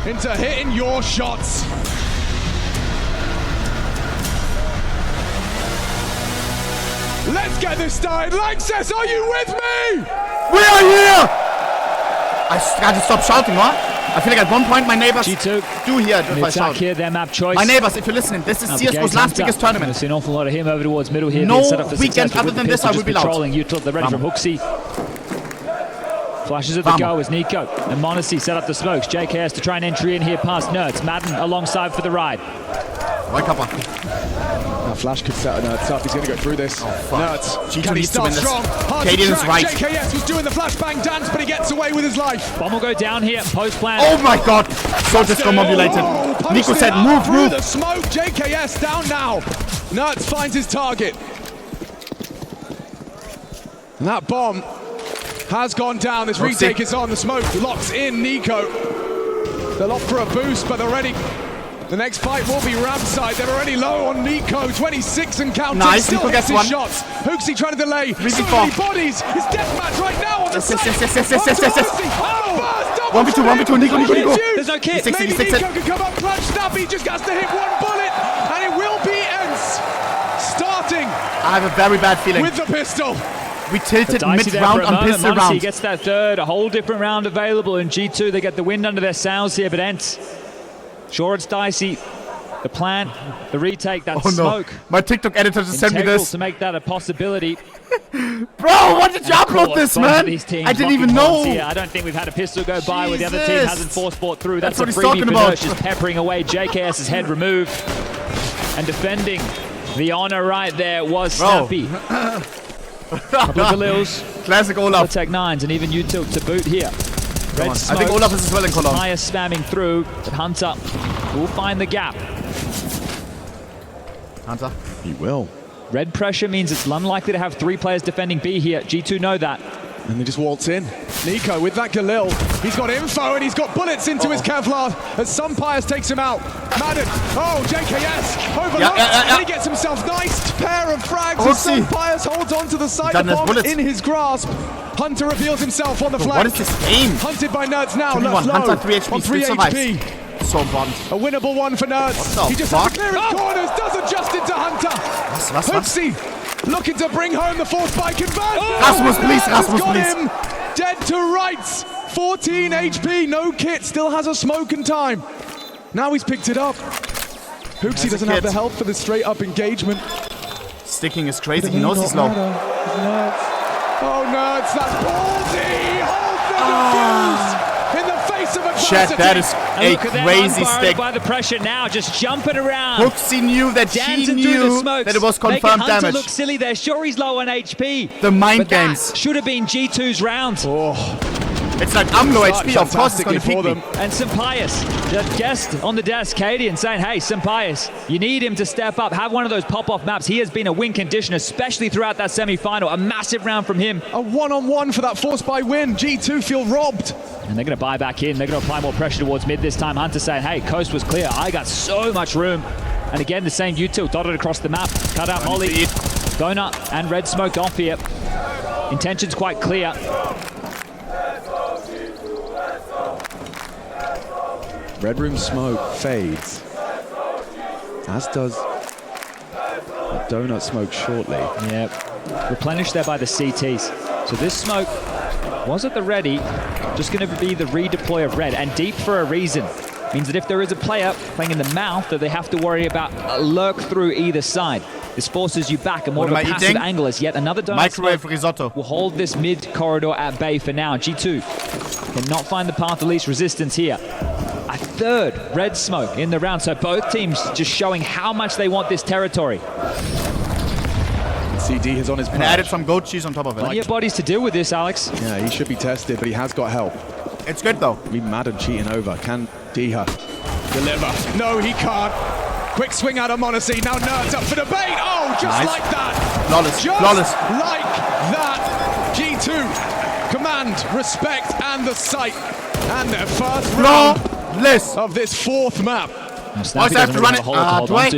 into hitting your shots. Let's get this started. Lanxess, are you with me? We are here! I had to stop shouting, what? I feel like at one point my neighbors G2 do hear if I shout. Here, their map choice. My neighbors, if you're listening, this is CSGO's last biggest tournament. I see an awful lot of him over towards middle here. No set up for weekend other than this, I will be loud. Util, they're ready from Hooksy. Flashes at the go as Nico and Monacy set up the smokes. JKS to try and entry in here past Nerds. Madden alongside for the ride. Right, Kappa. Now Flash could set Nerds up. He's going to go through this. Nerds. G2 needs to win this. Katie is right. JKS was doing the flashbang dance, but he gets away with his life. Bomb will go down here. Post plan. Oh my god. So discombobulated. Nico said, move. The smoke. JKS down now. Nerds finds his target. And that bomb has gone down. This retake is on. The smoke locks in Nico. They'll opt for a boost, but they're ready. The next fight will be Ramside. They're already low on Nico. 26 and counting. Nice, still Nico hits gets his one. shots. Hooksy trying to delay. So 3v4. many bodies. It's deathmatch right now on the side. Yes. 1v2, Nico. There's no kit. Maybe Nico can come up clutch. Snap. He just has to hit one bullet, and it will be ENCE starting. I have a very bad feeling. With the pistol. We tilted mid-round on pistol round. He gets that third, a whole different round available in G2. They get the wind under their sails here, but ENCE. Sure, it's dicey. The plant, the retake, that smoke. My TikTok editor just sent me this. To make that a possibility. Bro, what did you upload this, man? I didn't even know. I don't think we've had a pistol go by where the other team hasn't force fought through. That's what a he's talking about. Just peppering away. JKS's head removed. And defending the honor right there was Snappy. Couple of Galils. Classic Olaf. Tech 9s and even Util to boot here. Red smoke. I think Olaf is as well in Cologne. Fire spamming through, but Hunter will find the gap. Hunter. He will. Red pressure means it's unlikely to have 3 players defending B here. G2 know that. And they just waltz in. Nico with that Galil. He's got info and he's got bullets into his Kevlar as Sumpires takes him out. Madden. Oh, JKS overlooked. And he gets himself nice pair of frags as Sumpires holds on to the side of bomb in his grasp. Hunter reveals himself on the flank. What is this aim? Hunted by Nerds now. Hunter 3 HP. On 3 HP. So bond. A winnable one for Nerds. He just has to clear his corners. Does adjust into Hunter. Hooksy looking to bring home the force by conversion. Rasmus, please. Rasmus, please. Him dead to rights. 14 HP. No kit. Still has a smoke and time. Now he's picked it up. Hooksy doesn't have the health for the straight up engagement. Sticking is crazy. He knows he's low. Oh, Nerds. That's ballsy. Holds the defuse in the face of adversity. Chat, that is a crazy stick. By the pressure now, just jumping around. Hooksy knew that that it was confirmed Hunter damage. Look silly there. Sure, he's low on HP. The mind games should have been G2's round. It's like I'm low HP. Of course, it's going to peek me. And Sumpires, the guest on the desk, Cadian, saying, "Hey, Sumpires, you need him to step up. Have one of those pop-off maps. He has been a win condition, especially throughout that semi-final. A massive round from him. A one-on-one for that force by win. G2 feel robbed." And they're going to buy back in. They're going to apply more pressure towards mid this time. Hunter saying, hey, coast was clear. I got so much room. And again, the same Util dotted across the map. Cut out Molly. Donut and Red smoked off here. Intention's quite clear. Red room smoke fades. As does the Donut smoke shortly. Yep. Replenished there by the CTs. So this smoke was at the ready, just going to be the redeploy of red, and deep for a reason. Means that if there is a player playing in the mouth, that they have to worry about a lurk through either side. This forces you back, and more of a passive angle as yet another donut microwave risotto will hold this mid corridor at bay for now. G2 cannot find the path of least resistance here. A third red smoke in the round, so both teams just showing how much they want this territory. CD is on his perch. And added some goat cheese on top of it. Plenty of bodies to deal with this, Alex. Yeah, he should be tested, but he has got help. It's good though. Even Madden cheating over. Can Diha deliver? No, he can't. Quick swing out of Monacy. Now Nerds up for debate. Oh, just like that. Flawless. Just Flawless. like that. G2 command, respect, and the sight. And their first round of this fourth map. Snappy have to run it.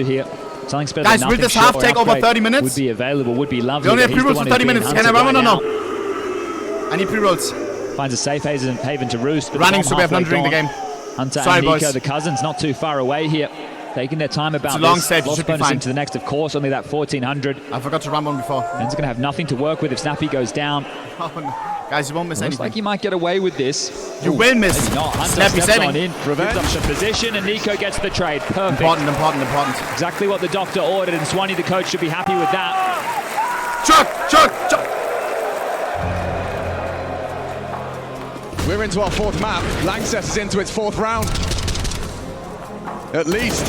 Here. Something special. Guys, will this half take over 30 minutes? Would be available, would be lovely. We only have pre-rolls for 30 minutes. Can I run one or no? I need pre-rolls. Finds a safe haven to roost. Running so we have none during the game. Hunter Sorry, and Nico, boys. the cousins, not too far away here. Taking their time about It's a long this. save, you Lost should be bonus fine. into the next, of course, only that 1400. I forgot to run one before. And it's going to have nothing to work with if Snappy goes down. Oh, no. Guys, you won't miss Looks anything. like you might get away with this. You will miss. Maybe not. Hunter Snappy steps saving. on in, gives up some position, and Nico gets the trade. Perfect. Important. Exactly what the doctor ordered, and Swanee, the coach, should be happy with that. Chuck. We're into our fourth map. Lanxess is into its fourth round. At least.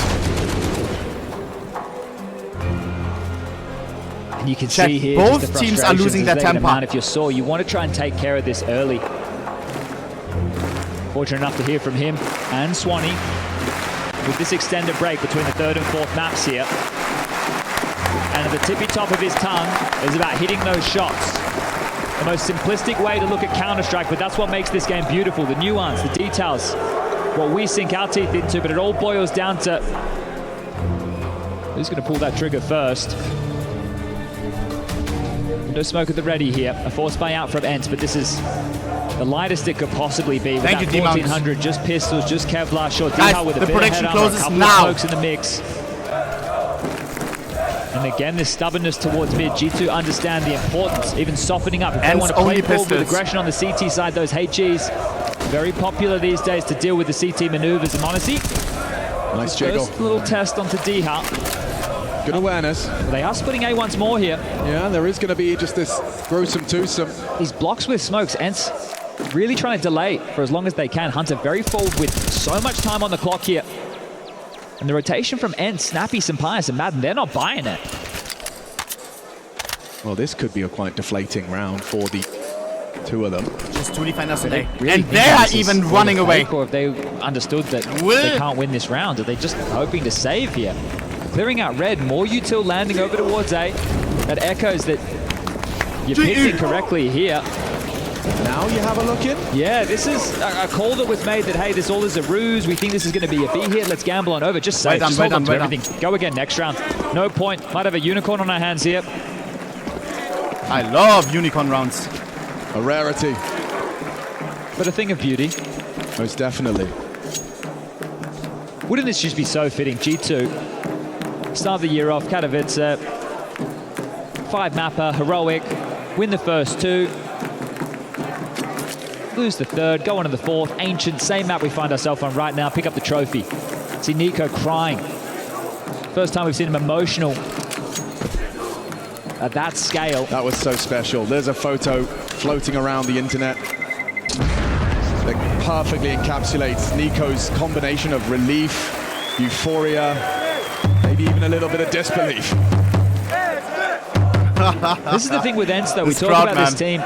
And you can Check. see here Both just the teams are frustrations losing as their they're gonna temper. mount. If you're sore, you want to try and take care of this early. Fortunate enough to hear from him and Swanee with this extended break between the third and fourth maps here. And at the tippy top of his tongue is about hitting those shots. The most simplistic way to look at Counter-Strike, but that's what makes this game beautiful. The nuance, the details, what we sink our teeth into, but it all boils down to who's going to pull that trigger first. No smoke at the ready here. A force buy out from ENCE, but this is the lightest it could possibly be. With Thank that you, D-Mounts. 1400, just pistols, just Kevlar. Sure, Guys, D-Hal with a the bit of prediction head armor, a closes couple now. of smokes in the mix. And again, this stubbornness towards mid. G2 understand the importance, even softening up. If they ENCE want to play only forward with pistols. aggression on the CT side, those HGs, very popular these days to deal with the CT maneuvers. And honestly, Nice jiggle. first little test onto D-Hal. Good awareness. They are splitting A once more here. Yeah, there is going to be just this gruesome twosome. These blocks with smokes, ENCE really trying to delay for as long as they can. Hunter very forward with so much time on the clock here. And the rotation from ENCE, Snappy, Sampaius, and Madden, they're not buying it. Well, this could be a quite deflating round for the two of them. Just to defend us today. Really And think they are this is even for running the away. fake, or if they understood that they can't win this round, are they just hoping to save here? Clearing out red, more util landing over towards A. That echoes that you picked it correctly here. Now you have a look in. Yeah, this is a call that was made that, hey, this all is a ruse. We think this is going to be a B hit. Let's gamble on over. Just save. Just hold on to everything. Go again next round. No point. Might have a unicorn on our hands here. I love unicorn rounds. A rarity. But a thing of beauty. Most definitely. Wouldn't this just be so fitting? G2, start the year off, Katowice, 5-mapper, heroic, win the first two, lose the third, go on to the fourth, ancient, same map we find ourselves on right now, pick up the trophy. See Nico crying. First time we've seen him emotional at that scale. That was so special. There's a photo floating around the internet that perfectly encapsulates Nico's combination of relief, euphoria, maybe even a little bit of disbelief. This is the thing with ENCE, though. We talk about this team.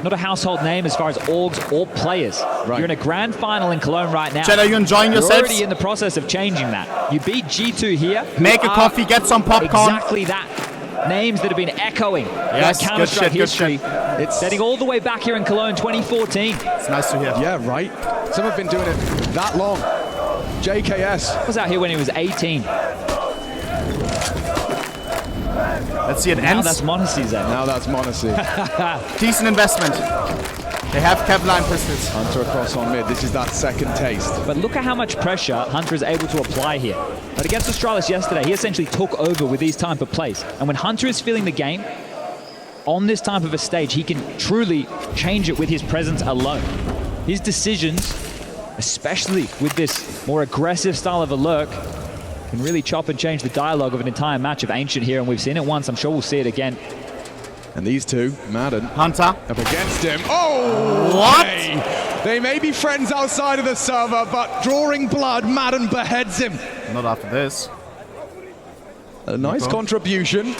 Not a household name as far as orgs or players. Right. You're in a grand final in Cologne right now. Chad, are you enjoying You're yourselves? already in the process of changing that. You beat G2 here. who Make a are coffee, get some popcorn. Exactly that. Names that have been echoing Yes, that Counter-Strike good shit, history. It's Setting all the way back here in Cologne 2014. It's nice to hear. Yeah, right. Some have been doing it that long. JKS. I was out here when he was 18. Let's see it Now ends. that's Monacy's end. Now that's Monacy. Decent investment. They have Kevlar and pistols. Hunter across on mid. This is that second taste. But look at how much pressure Hunter is able to apply here. But against Astralis yesterday, he essentially took over with these type of plays. And when Hunter is feeling the game, on this type of a stage, he can truly change it with his presence alone. His decisions, especially with this more aggressive style of a lurk, can really chop and change the dialogue of an entire match of Ancient here. And we've seen it once. I'm sure we'll see it again. And these two, Madden, Hunter. up against him. Oh! What? Okay. They may be friends outside of the server, but drawing blood, Madden beheads him. Not after this. A nice contribution.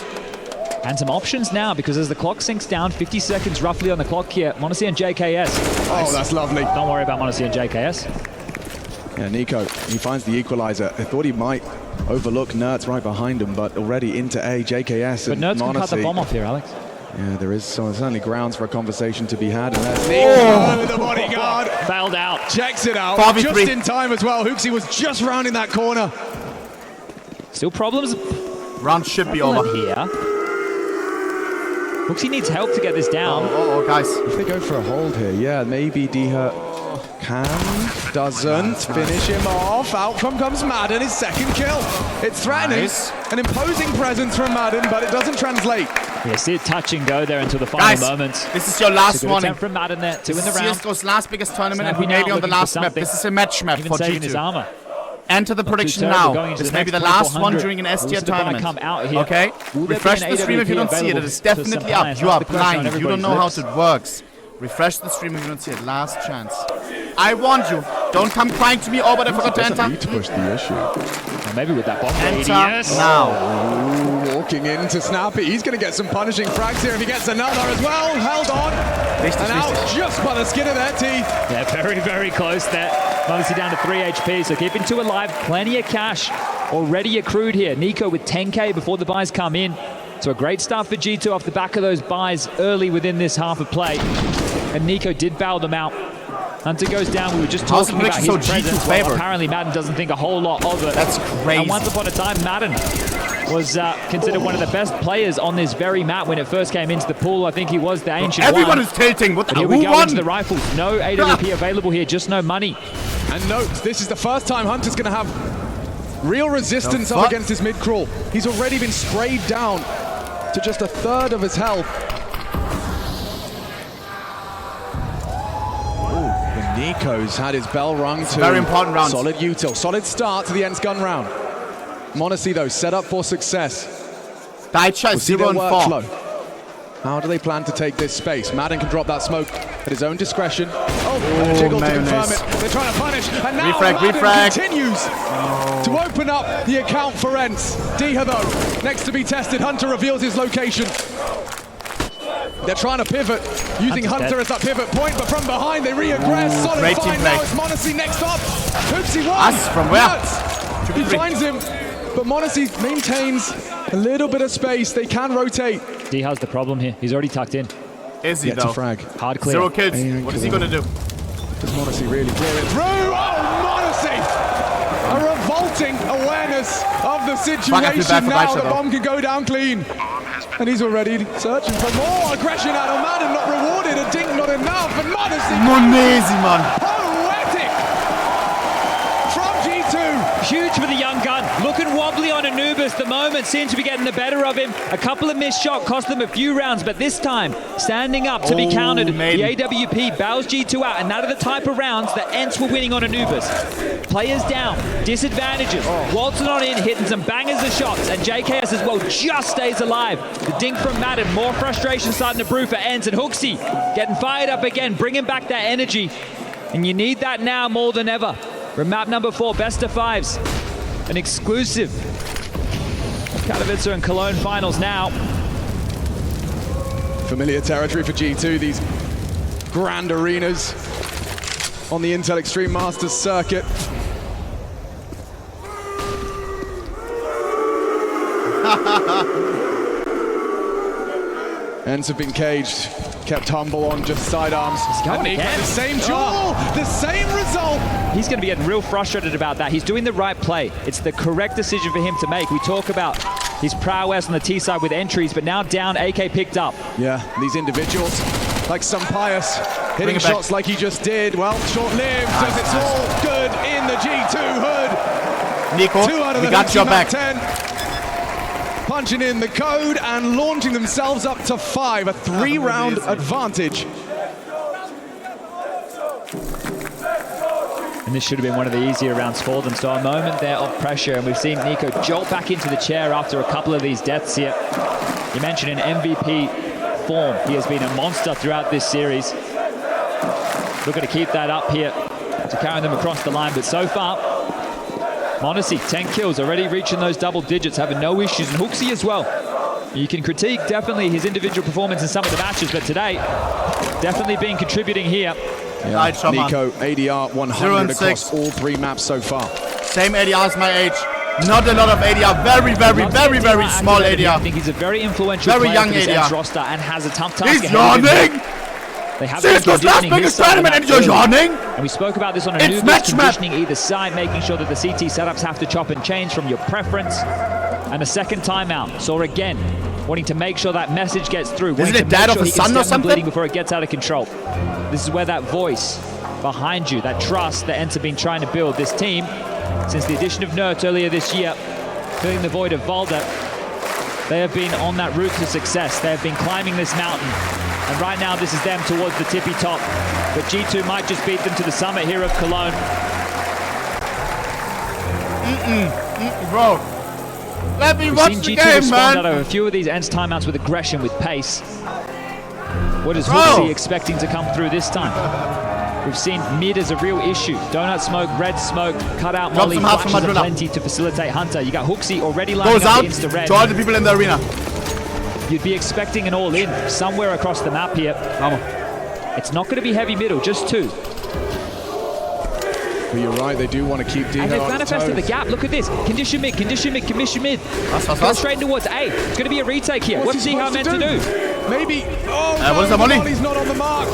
And some options now, because as the clock sinks down, 50 seconds roughly on the clock here. Monacy and JKS. Oh, that's lovely. Don't worry about Monacy and JKS. Yeah, Nico, he finds the equalizer. I thought he might overlook Nertz right behind him, but already into A, JKS But and Nertz can cut the Monacy. bomb off here, Alex. Yeah, there is certainly grounds for a conversation to be had, and there's Nico with the bodyguard. Failed out. Checks it out, 4v3. just in time as well. Hooksy was just rounding that corner. Still problems Round should be over. here. Hooksy needs help to get this down. Oh, guys. If they go for a hold here, yeah, maybe Diha Doesn't finish him off. Out comes Madden, his second kill. It's threatening. Nice. An imposing presence from Madden, but it doesn't translate. Yeah, see it touch and go there until the final Guys, moments. this is your last Good warning. attempt from Madden there, 2 in the round. CSGO's last biggest tournament, and Snapping we may be out, on the looking for last map. something. This is a match map Even for saving his G2. armor. Enter the prediction terrible. Going now. into This the may be next the last 2400. one during an S Will tier the buy tournament. come out here? Okay? Will there Refresh be an the stream if you don't see it. It available is to definitely up. suppliers? You are That's the question on blind. You don't know how everybody's it works. Refresh the stream if you don't see it. Last chance. I warned you. Don't come crying to me. Oh, but I forgot to Doesn't enter. need to push the issue. Or maybe with that bomb. Enter Yes. now. Ooh, walking into Snappy. He's going to get some punishing frags here if he gets another as well. Held on. And out just by the skin of their teeth. Yeah, very, very close there. Obviously down to 3 HP, so keeping 2 alive. Plenty of cash already accrued here. Nico with 10K before the buys come in. So a great start for G2 off the back of those buys early within this half of play. And Nico did bail them out. Hunter goes down. We were just talking about his presence. Well, apparently Madden doesn't think a whole lot of it. That's crazy. And once upon a time, Madden was considered one of the best players on this very map when it first came into the pool. I think he was the ancient Everyone one. is tilting. What the? Here we Who go won? into the rifles. No AWP available here, just no money. And note, this is the first time Hunter's going to have real resistance up against his mid-crawl. He's already been sprayed down to just a third of his health. Ooh, Nico's had his bell rung too. Very important round. Solid util, solid start to the ENCE gun round. Monacy though, set up for success. Daicha We'll is see 0 their and 4. workflow. How do they plan to take this space? Madden can drop that smoke at his own discretion. Oh, and a jiggle to confirm it. They're trying to punish. And now Madden continues to open up the account for ENCE. Diha though, next to be tested. Hunter reveals his location. They're trying to pivot, using Hunter as that pivot point, but from behind they re-aggress. Solid great find team now. play. It's Monacy next up. Hoopsy one. Us from where? He finds him, but Monacy maintains a little bit of space. They can rotate. D has the problem here. He's already tucked in. Is he Yet though? to frag. Hard clear. 0 kills. ENCE What is he gonna do? Does Monacy really clear it through? Oh, Monacy! A revolting awareness of the situation now. The bomb can go down clean. And he's already searching for more aggression out of Madden. Not rewarded. A dink not enough. And Monacy. Monesi, man. Poetic from G2. Huge for the young gun. Looking wobbly on Anubis. The moment seems to be getting the better of him. A couple of missed shots cost them a few rounds, but this time standing up to be countered. The AWP bails G2 out, and that are the type of rounds that ENCE were winning on Anubis. Players down, disadvantages. Walton on in, hitting some bangers of shots, and JKS as well just stays alive. The dink from Madden, more frustration starting to brew for ENCE, and Hooksy getting fired up again, bringing back that energy. And you need that now more than ever. From map number 4, best of 5s. An exclusive. Katowice and Cologne finals now. Familiar territory for G2, these grand arenas on the Intel Extreme Masters circuit. ENCE have been caged, kept humble on just sidearms. going again. The same duel, the same result. He's going to be getting real frustrated about that. He's doing the right play. It's the correct decision for him to make. We talk about his prowess on the T side with entries, but now down, AK picked up. Yeah, these individuals, like Pius, hitting shots like he just did. Well, short-lived, as it's all good in the G2 hood. Nico, 2 out of we the got your back. 10. Punching in the code and launching themselves up to 5, a 3-round advantage. And this should have been one of the easier rounds for them. So a moment there of pressure, and we've seen Nico jolt back into the chair after a couple of these deaths here. You mentioned in MVP form, he has been a monster throughout this series. Looking to keep that up here to carry them across the line, but so far, Monacy, 10 kills, already reaching those double digits, having no issues, and Hooksy as well. You can critique definitely his individual performance in some of the matches, but today, definitely been contributing here. Yeah. Nico, ADR 100 across all 3 maps so far. Same ADR as my age. Not a lot of ADR. Very small ADR. I think he's a very influential player young for this ADR. ENCE roster and has a tough task He's ahead of him. yawning! They have CSGO's last biggest tournament and you're yawning? And we spoke about this on It's Anubis, match map. conditioning either side, making sure that the CT setups have to chop and change from your preference. And a second timeout. So again, wanting to make sure that message gets through. Isn't it dad of a son or something? Bleeding before it gets out of control. This is where that voice behind you. That trust that ENCE have been trying to build. This team, since the addition of Nert earlier this year, filling the void of Valda, they have been on that route to success. They have been climbing this mountain. And right now, this is them towards the tippy top. But G2 might just beat them to the summit here of Cologne. Bro. Let me We've watch seen the G2 game, respond man. out of a few of these ENCE timeouts with aggression, with pace. What is HooXi expecting to come through this time? We've seen mid as a real issue. Donut smoke, red smoke, cut out molly, flashes of plenty to facilitate Hunter. You got HooXi already lining up the insta-red. To all the people in the arena. You'd be expecting an all-in somewhere across the map here. It's not going to be heavy middle, just two. But you're right, they do want to keep Dino And they've on manifested the gap. Look at this. Condition mid, condition mid, condition mid. Go straight towards A. It's going to be a retake here. What's he meant to do? Maybe. Oh, no, what's the molly? Molly's not on the mark.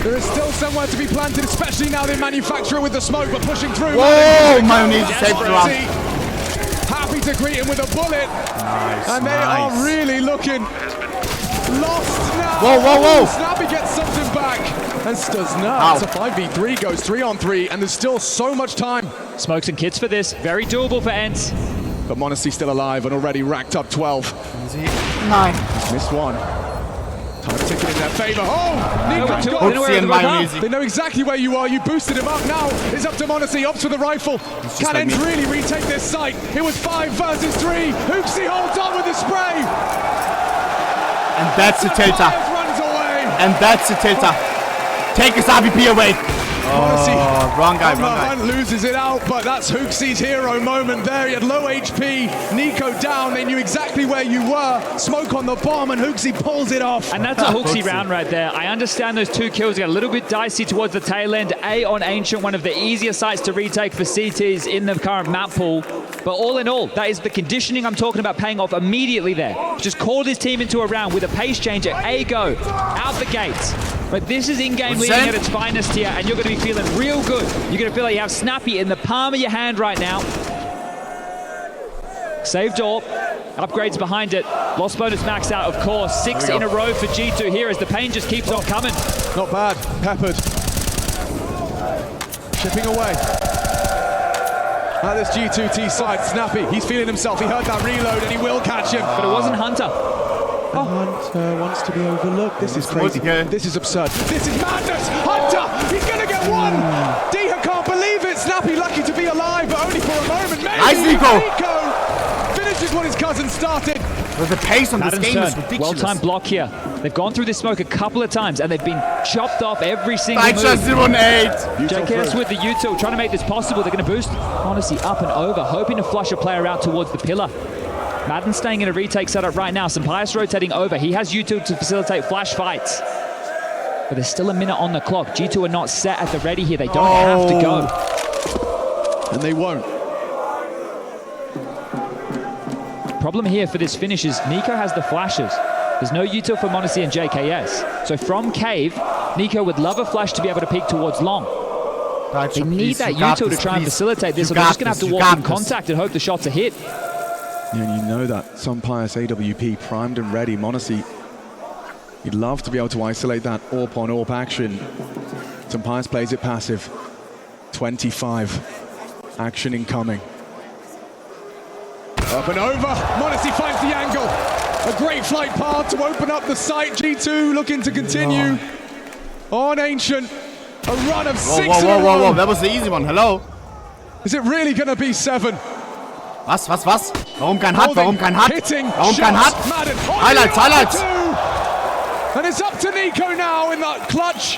There is still somewhere to be planted, especially now they manufacture it with the smoke, but pushing through. Whoa, Mayonnaise saved the round. Happy to greet him with a bullet. Nice, and they are really looking lost now. Whoa. Snappy gets something back. And does not. It's a 5v3, goes 3-on-3, and there's still so much time. Smokes and kits for this. Very doable for ENCE. But m0NESY still alive and already racked up 12. 9. He's missed one. Time ticking in their favor. Oh! Nico's got Mayonnaise. They know exactly where you are. You boosted him up. Now it's up to m0NESY. Opts for the rifle. Can ENCE really retake this site? It was 5 versus 3. HooXi holds on with the spray. And that's the tilter. Runs away. And that's the tilter. Take his RVP away. m0NESY. Wrong guy. Hunt loses it out, but that's HooXi's hero moment there. He had low HP, Nico down, they knew exactly where you were. Smoke on the bomb, and HooXi pulls it off. And that's a HooXi round right there. I understand those 2 kills got a little bit dicey towards the tail end. A on Ancient, one of the easier sites to retake for CTs in the current map pool. But all in all, that is the conditioning I'm talking about paying off immediately there. Just called his team into a round with a pace changer. A go, out the gates. But this is in-game leading at its finest here, and you're going to be feeling real good. You're going to feel like you have Snappy in the palm of your hand right now. Save door, upgrades behind it. Lost bonus maxed out, of course. 6 in a row for G2 here as the pain just keeps on coming. Not bad, peppered. Chipping away. At this G2T side, Snappy, he's feeling himself. He heard that reload and he will catch him. But it wasn't Hunter. Hunter wants to be overlooked. This is crazy. This is absurd. This is madness. Hunter, he's going to get one. Diha can't believe it. Snappy lucky to be alive, but only for a moment. Maybe Nico finishes what his cousin started. The pace on this game is ridiculous. Well-timed block here. They've gone through this smoke a couple of times, and they've been chopped off every single move. Just 0-8. JKS with the util, trying to make this possible. They're going to boost m0NESY up and over, hoping to flush a player out towards the pillar. Madden staying in a retake setup right now. Sampaius rotating over. He has util to facilitate flash fights. But there's still a minute on the clock. G2 are not set at the ready here. They don't have to go. And they won't. Problem here for this finish is Nico has the flashes. There's no util for m0NESY and JKS. So from cave, Nico would love a flash to be able to peek towards long. They need that util to try and facilitate this, or they're just going to have to walk in contact and hope the shots are hit. Yeah, and you know that Sampaius AWP primed and ready. m0NESY, you'd love to be able to isolate that AWP on AWP action. Sampaius plays it passive. 25. Action incoming. Up and over. m0NESY finds the angle. A great flight path to open up the site. G2 looking to continue on Ancient. A run of 6 in a row. Whoa. That was the easy one. Hello. Is it really going to be 7? Was? Warum kein Hut? Warum kein Hut? Warum kein Hut? Highlights. And it's up to Nico now in that clutch.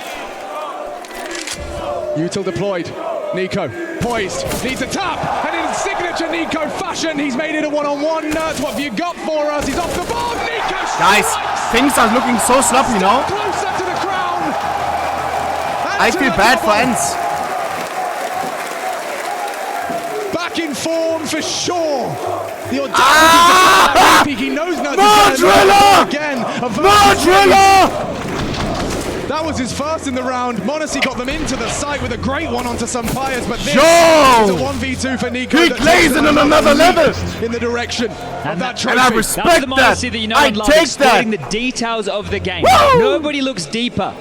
Util deployed. Nico poised, needs a tap, and in signature Nico fashion, he's made it a one-on-one. Nert, what have you got for us? He's off the bomb. Nico. Guys, things are looking so sloppy, no? Closer to the crown. I feel bad for ENCE. Back in form for sure. The audacity he knows now. Again. That was his first in the round. m0NESY got them into the site with a great one onto Sampaius, but this is a 1v2 for Nico. He plays in another level. In the direction of that trophy. And I respect that. That's the m0NESY that you know and love, exploiting the details of the game. Woo! Nobody looks deeper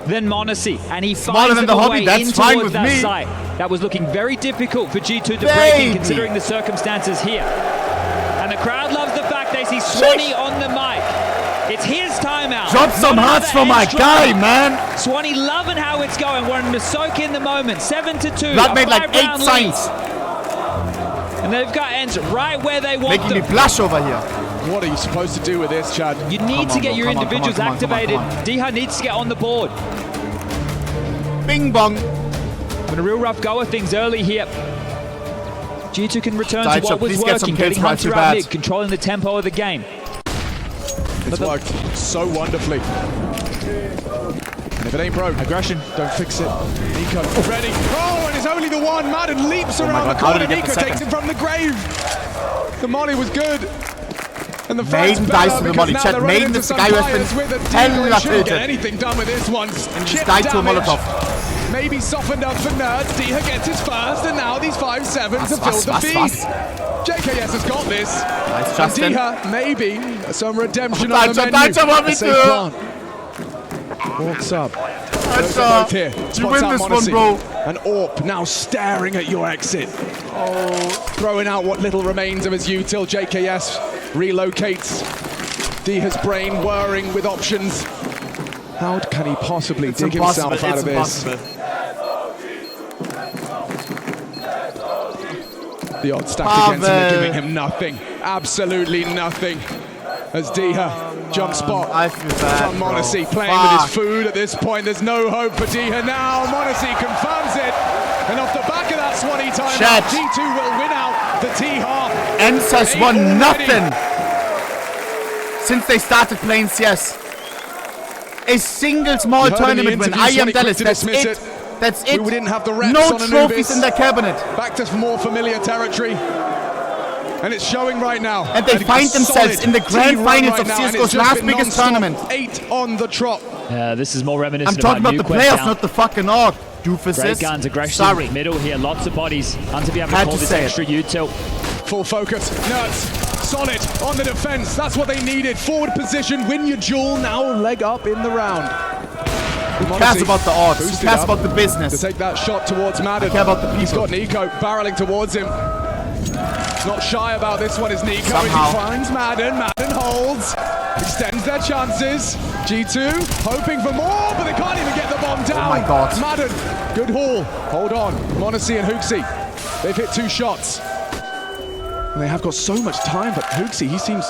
than Monacy, and he Smaller finds than them the a hobby, way that's in fine towards with that me. site. That was looking very difficult for G2 to break in, considering the circumstances here. And the crowd loves the fact they see Swanee on the mic. It's his timeout. Drop some hearts for my guy, man. Swanee loving how it's going. We're in the soak in the moment. 7-2. That made like 8 5-round lead. signs. And they've got ENCE right where they want Making me them. blush over here. What are you supposed to do with this, Chad? You need to get your individuals activated. Come on. Diha needs to get on the board. Bing bong. But a real rough go of things early here. G2 can return to Daicho, what was please get some working, kills getting right Hunter too out bad. mid, controlling the tempo of the game. It's worked so wonderfully. And if it ain't broke, Aggression. don't fix it. Nico, ready. Oh, and it's only the one. Madden leaps around God, the how corner. did he get Nico the takes second? it from the grave. The molly was good. And the Maiden dies to the molly. Chat, Maiden is the guy who has been hella shouldn't get tilted. anything done with this one. And Chip just died to a damage. Molotov. Maybe softened up for Nerds. Diha gets his first, and now these 5-7s have filled the feed. JKS has got this. Nice, And Justin. Diha, maybe some redemption Oh, on the Daicho, menu. Daicho, what we A safe do? plant. Walks up. Goes Daicho, both here. you Spots win out this one, Monacy. bro. And Orp now staring at your exit. Throwing out what little remains of his util. JKS relocates. Diha's brain whirring with options. How can he possibly dig himself out of this? The odds stacked against him, they're giving him nothing. Absolutely nothing. As Diha jump spot I feel bad, from Monacy, bro. playing with his food at this point. There's no hope for Diha now. Monacy confirms it. And off the back of that Swanee timeout, Chat. G2 will win out the T-half. ENCE has won 8 already. nothing since they started playing CS. A single small You heard in the tournament win. interview, IEM Swanee quick Dallas, to that's dismiss it. That's it. We didn't have the reps No on trophies Anubis. in their cabinet. Back to more familiar territory. And it's showing right now. And they find themselves in the grand finals of CSGO's last biggest tournament. 8 on the trot. Yeah, this is more I'm reminiscent talking about the Nuke went players, down. not the fucking org. Great Doofuses. guns, aggression, Sorry. middle here, lots of bodies. Hunter be able to Had call to this say it. extra util. Full focus. Nerds. Solid on the defense. That's what they needed. Forward position. Win your duel. Now leg up in the round. Who cares about the odds? Who Boosted cares up about the to business? take that shot towards Madden. I care about the He's people. got Nico barreling towards him. Not shy about this one is Nico. Somehow. He finds Madden. Madden holds. Extends their chances. G2 hoping for more, but they can't even get the bomb down. Oh my God. Madden, good haul. Hold on. Monacy and Hooksy. They've hit 2 shots. And they have got so much time, but Hooksy, he seems...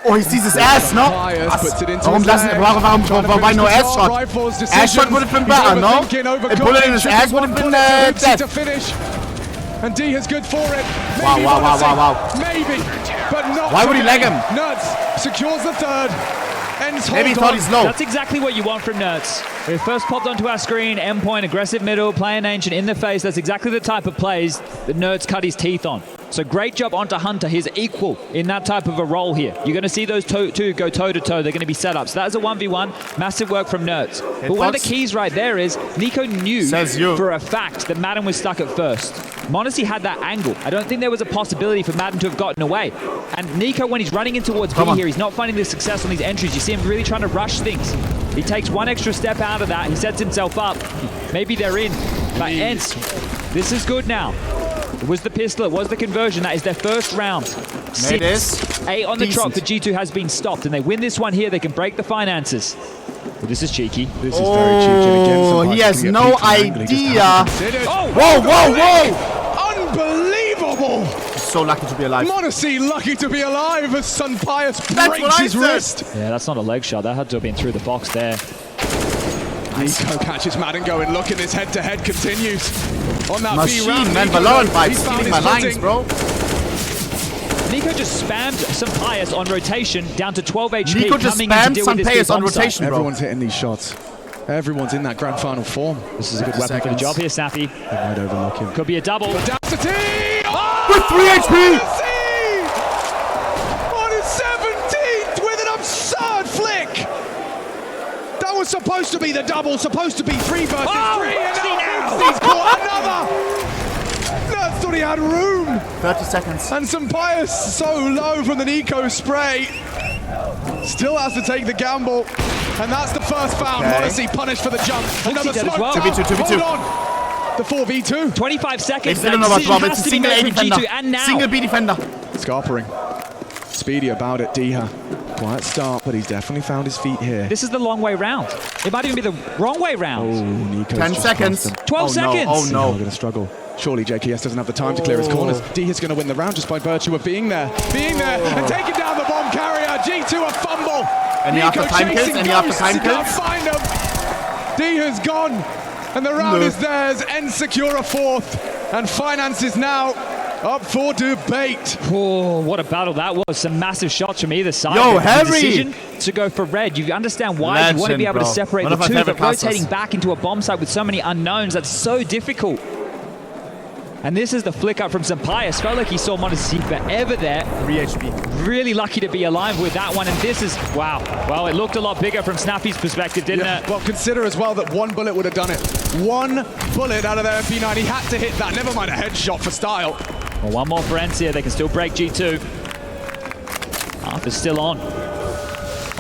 Oh, he sees his ass, no? Fires, puts it into Warum his lassen, leg. warum Trying to why finish no the ass job. shot? Rifles, Ass shot decisions. would have been He's better, no? overthinking, A bullet in his overcommitting. ass would have been One bullet for Hooksy dead. to finish. And D is good for it. Wow, Maybe wow, wow, Monacy. wow, Maybe, but not Why would he today. leg him? Nuts secures the third. Ends Maybe he hold thought on. he's low. That's exactly what you want from Nerds. When it first popped onto our screen, endpoint, aggressive middle, playing ancient in the face. That's exactly the type of plays that Nerds cut his teeth on. So great job onto Hunter. He's equal in that type of a role here. You're going to see those two go toe-to-toe. They're going to be set up. So that is a 1v1. Massive work from Nerds. But one of the keys right there is Nico knew for a fact that Madden was stuck at first. Monacy had that angle. I don't think there was a possibility for Madden to have gotten away. And Nico, when he's running in towards B here, he's not finding the success on these entries. You see him really trying to rush things. He takes one extra step out of that. He sets himself up. Maybe they're in. But ENCE, this is good now. It was the pistol, it was the conversion. That is their first round. 6-8 on the trot for G2 has been stopped. And they win this one here, they can break the finances. Well, this is cheeky. This is very cheeky. And again, Oh, he has no idea. Oh, Whoa, whoa, whoa! Unbelievable! He's so lucky to be alive. Monacy lucky to be alive as Sun Pius That's what breaks I his said. wrist. Yeah, that's not a leg shot. That had to have been through the box there. Nico catches Madden going. Look, and this head-to-head continues. On that B Machine, round, man. Nico, Valorant he's vibes, found stealing his my lines, footing. bro. Nico just spammed some Pius on rotation, down to 12 HP. Nico just coming in to spammed deal some with this Pius big on bomb site. rotation, bro. Everyone's hitting these shots. Everyone's in that grand final form. This is a good weapon for the job here, Snappy. They might overlook him. Could be a double. Audacity! Oh, With 3 HP! Monacy! On his 17th with an absurd flick! That was supposed to be the double, supposed to be 3 versus 3, and now he's caught another! Nerds thought he had room! 30 seconds. And some Pius so low from the Nico spray. Still has to take the gamble. And that's the first foul. Morrissey punished for the jump. Another did as smoke. well. 2v2, 2v2. Hold on. The 4v2. 25 They seconds. still don't know what's wrong. Decision It's has a to be single A made from defender. G2 and now. Single B defender. Scarpering. Speedy about it, Diha. Quiet start, but he's definitely found his feet here. This is the long way round. It might even be the wrong way round. Oh, Nico's 10 just seconds. passed him. 12 seconds. No. Oh We're no. going to struggle. Surely JKS doesn't have the time to clear his corners. Diha's going to win the round just by virtue of being there. And taking down the bomb carrier. G2 a fumble. Any after time kills? Any after time kills? Find him. Diha's gone. And the round is theirs. ENCE secure a fourth. And Finance is now up for debate. Oh, what a battle that was. Some massive shots from either side. Yo, The Harry! decision to go for red. You understand why you want to be able to Legend, bro. separate One the of my two, favorite but rotating casters. back into a bomb site with so many unknowns, that's so difficult. And this is the flick up from Sampaius. Felt like he saw Modesty forever there. 3 HP. Really lucky to be alive with that one. And this is, wow. Well, it looked a lot bigger from Snappy's perspective, didn't it? Well, consider as well that one bullet would have done it. One bullet out of their MP9. He had to hit that. Never mind a headshot for style. Well, one more for ENCE here. They can still break G2. Arthur's still on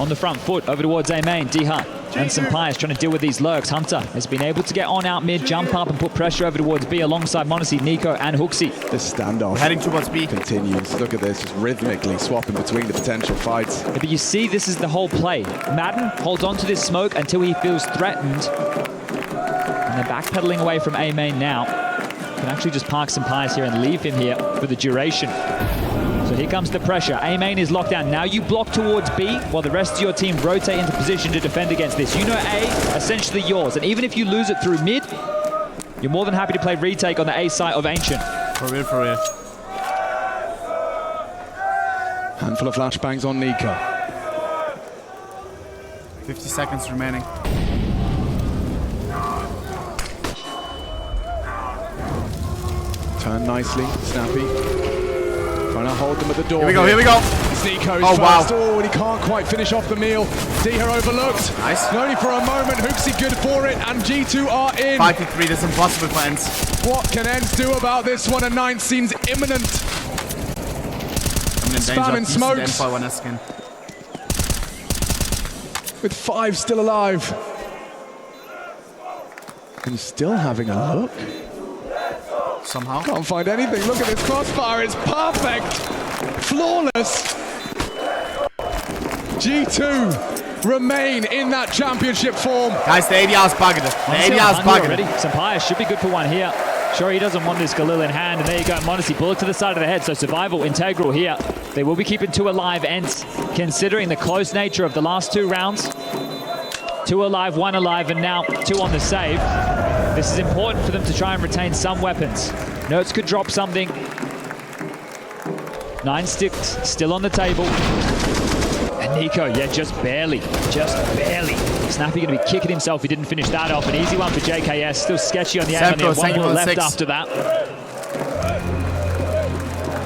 the front foot over towards A main. Diha and Sampaius trying to deal with these lurks. Hunter has been able to get on out mid, jump up and put pressure over towards B alongside Modesty, Nico and Hooksy. This standoff Heading towards B. continues. Look at this, just rhythmically swapping between the potential fights. But you see, this is the whole play. Madden holds on to this smoke until he feels threatened. And they're backpedaling away from A main now. Can actually just park Sampaius here and leave him here for the duration. So here comes the pressure. A main is locked down. Now you block towards B while the rest of your team rotate into position to defend against this. You know A, essentially yours. And even if you lose it through mid, you're more than happy to play retake on the A site of Ancient. For real, for real. Handful of flashbangs on Nico. 50 seconds remaining. Turn nicely, Snappy. Trying to hold them at the door. Here we go, here we go. It's Nico's Oh, wow. first. Oh, and he can't quite finish off the meal. Diha overlooked. Nice. And only for a moment. Hooksy good for it, and G2 are in. 5v3, that's impossible for ENCE. What can ENCE do about this one? A 9 seems imminent. I'm in danger. Spamming smokes. For one skin. With 5 still alive. And still having a look. Somehow. Can't find anything. Look at this crossfire. It's perfect. Flawless. G2 remain in that championship form. Guys, the ADR's bugging it. The ADR's bugging already. it. Sampaius should be good for one here. Sure, he doesn't want this Galil in hand, and there you go, Modesty, bullet to the side of the head, so survival integral here. They will be keeping 2 alive, ENCE, considering the close nature of the last 2 rounds. 2 alive, 1 alive, and now 2 on the save. This is important for them to try and retain some weapons. Nerds could drop something. 9 sticks still on the table. And Nico, yeah, just barely. Snappy going to be kicking himself. He didn't finish that off. An easy one for JKS. Still sketchy on the aim. Only one more left after that.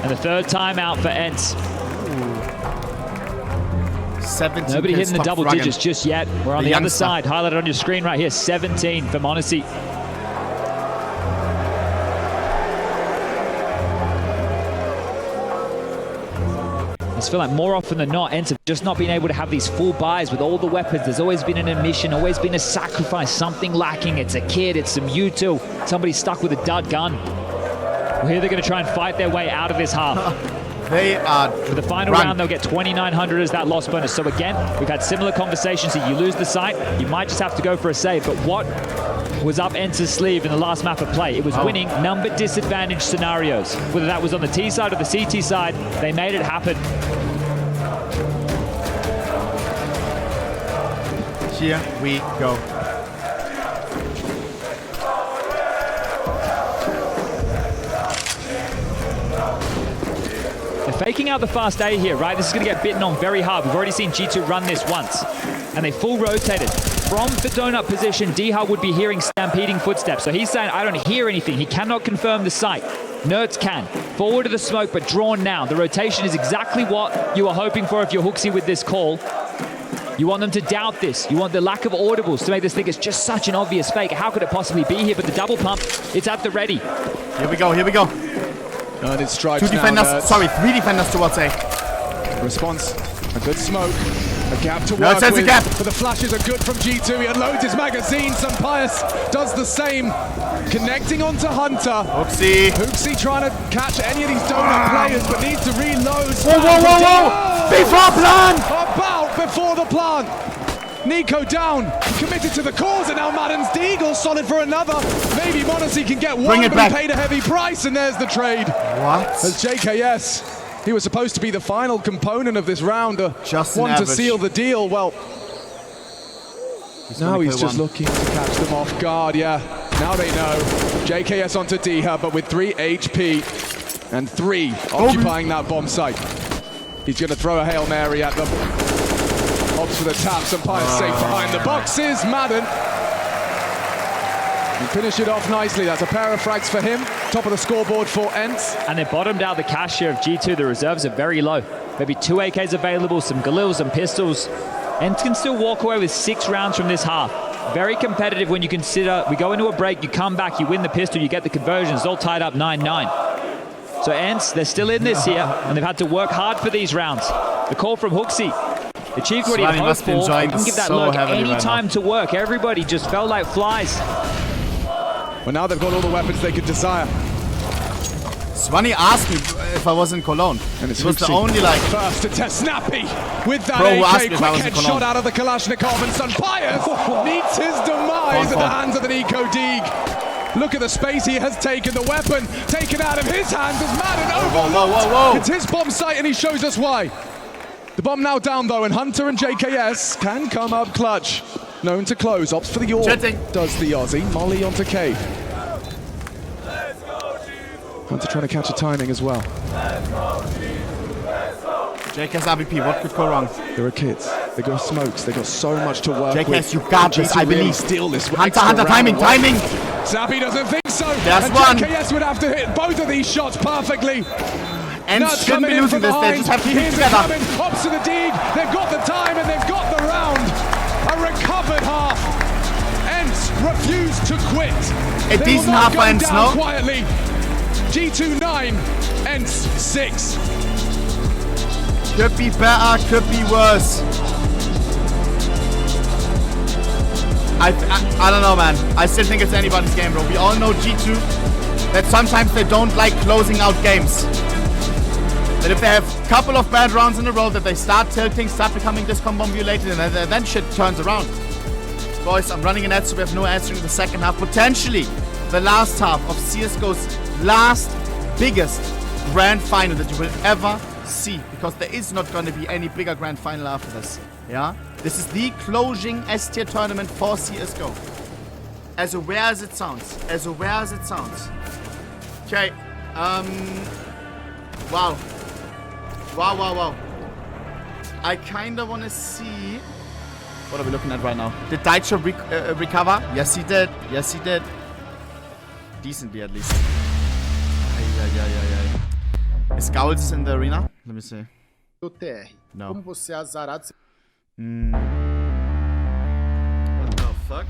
And the 3rd timeout for ENCE. 17 Nobody kills, hitting the top double fragging. digits just yet. We're on the other youngster. side. Highlighted on your screen right here. 17 for Modesty. I just feel like more often than not, ENCE have just not been able to have these full buys with all the weapons. There's always been an omission, always been a sacrifice, something lacking. It's a kid, it's some U2, somebody stuck with a dud gun. Well, here they're going to try and fight their way out of this half. They are For the final round, they'll get 2,900 as that loss bonus. So again, we've had similar conversations that you lose the site, you might just have to go for a save. But what was up ENCE's sleeve in the last map of play? It was winning number disadvantaged scenarios. Whether that was on the T side or the CT side, they made it happen. Here we go. They're faking out the fast A here, right? This is going to get bitten on very hard. We've already seen G2 run this once. And they full rotated. From the donut position, Diha would be hearing stampeding footsteps. So he's saying, I don't hear anything. He cannot confirm the site. Nerds can. Forward to the smoke, but drawn now. The rotation is exactly what you are hoping for if you're Hooksy with this call. You want them to doubt this. You want the lack of audibles to make this think it's just such an obvious fake. How could it possibly be here? But the double pump, it's at the ready. Here we go, here we go. And it's stripes 2 defenders, now, sorry, 3 defenders towards A. Response, a good smoke. A gap to work it's with, a gap. but the flashes are good from G2. He unloads his magazine. Sampaio does the same. Connecting onto Hunter. Hooksy trying to catch any of these donut players, but needs to reload. Whoa! Before plant! About before the plant. Nico down, committed to the cause, and now Madden's Deagle solid for another. Maybe Monacy can get one, but he paid a heavy price, and there's the trade. What? As JKS, he was supposed to be the final component of this round, just one to seal the deal. Well, now he's just looking to catch them off guard, yeah. Now they know. JKS onto Diha, but with 3 HP and 3 occupying that bomb site. He's going to throw a Hail Mary at them. Opts for the tap, Sampaio safe behind the boxes. Madden. And finish it off nicely. That's a pair of frags for him. Top of the scoreboard for ENCE. And they bottomed out the cash here of G2. The reserves are very low. Maybe 2 AKs available, some Galils and pistols. ENCE can still walk away with 6 rounds from this half. Very competitive when you consider we go into a break, you come back, you win the pistol, you get the conversions, all tied up 9-9. So ENCE, they're still in this here, and they've had to work hard for these rounds. The call from Hooksy. Achieved what he hoped for. He didn't give that look any time to work. Everybody just felt like flies. Well, now they've got all the weapons they could desire. Swanny asked me if I was in Cologne. And it was the only like... First to test Snappy with that AK. Quick headshot out of the Kalashnikov, and Sampaio meets his demise at the hands of the Nico Deeg. Look at the space he has taken. The weapon taken out of his hands as Madden overlooked. Whoa. It's his bomb site, and he shows us why. The bomb now down, though, and Hunter and JKS can come up clutch. Known to close. Opts for the AWP. Does the Aussie. Molly onto Cade. Hunter trying to catch a timing as well. JKS RBP, what could go wrong? There are kids. They got smokes. They got so much to work with. JKS, you got this, I believe. Steal this. Hunter, timing! Snappy doesn't think so. There's and one. JKS would have to hit both of these shots perfectly. And shouldn't be losing this. They just have to keep together. Hops to the Deeg. They've got the time and they've got the round. A recovered half. ENCE refused to quit. A decent half for ENCE, no? Quietly. G2 9, ENCE 6. Could be better, could be worse. I don't know, man. I still think it's anybody's game, bro. We all know G2 that sometimes they don't like closing out games. That if they have a couple of bad rounds in a row, that they start tilting, start becoming discombobulated, and then shit turns around. Boys, I'm running an ad, so we have no ads during the second half. Potentially the last half of CSGO's last biggest grand final that you will ever see, because there is not going to be any bigger grand final after this. Yeah, this is the closing S-tier tournament for CSGO. As aware as it sounds. Okay. Wow. I kind of want to see. What are we looking at right now? Did Daicho recover? Yes, he did. Decently, at least. Is Gauls in the arena? Let me see. No. What the fuck?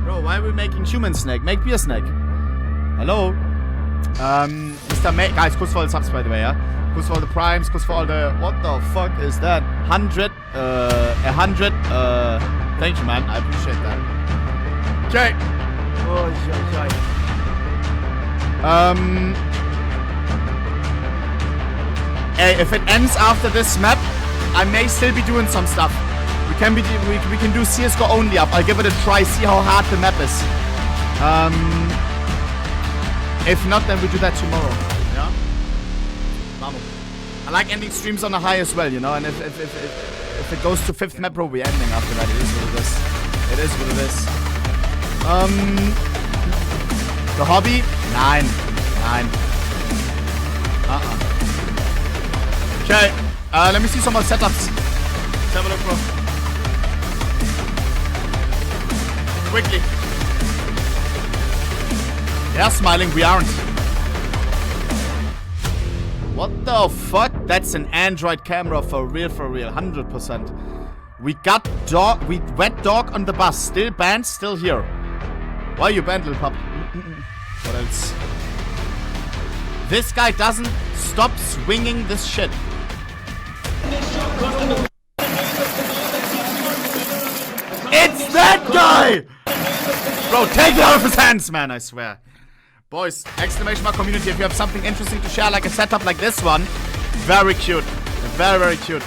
Bro, why are we making human snake? Make me a snake. Hello? Mr. Guys, kuss for all the subs, by the way, yeah? Kuss for all the primes, kuss for all the... What the fuck is that? 100, 100, thank you, man. I appreciate that. Okay. If it ends after this map, I may still be doing some stuff. We can do CSGO only up. I'll give it a try, see how hard the map is. If not, then we do that tomorrow. Yeah? Vamos. I like ending streams on a high as well, you know, and if it goes to 5th map, bro, we're ending after that. It is what it is. The hobby? 9. Okay, let me see some more setups. Let's have a look, bro. Quickly. Yeah, smiling, we aren't. What the fuck? That's an Android camera for real, 100%. We got wet dog on the bus. Still banned, still here. Why are you banned, little pup? What else? This guy doesn't stop swinging this shit. that guy? Bro, take it out of his hands, man, I swear. Boys, exclamation mark community, if you have something interesting to share, like a setup like this one, very cute. Very, very cute.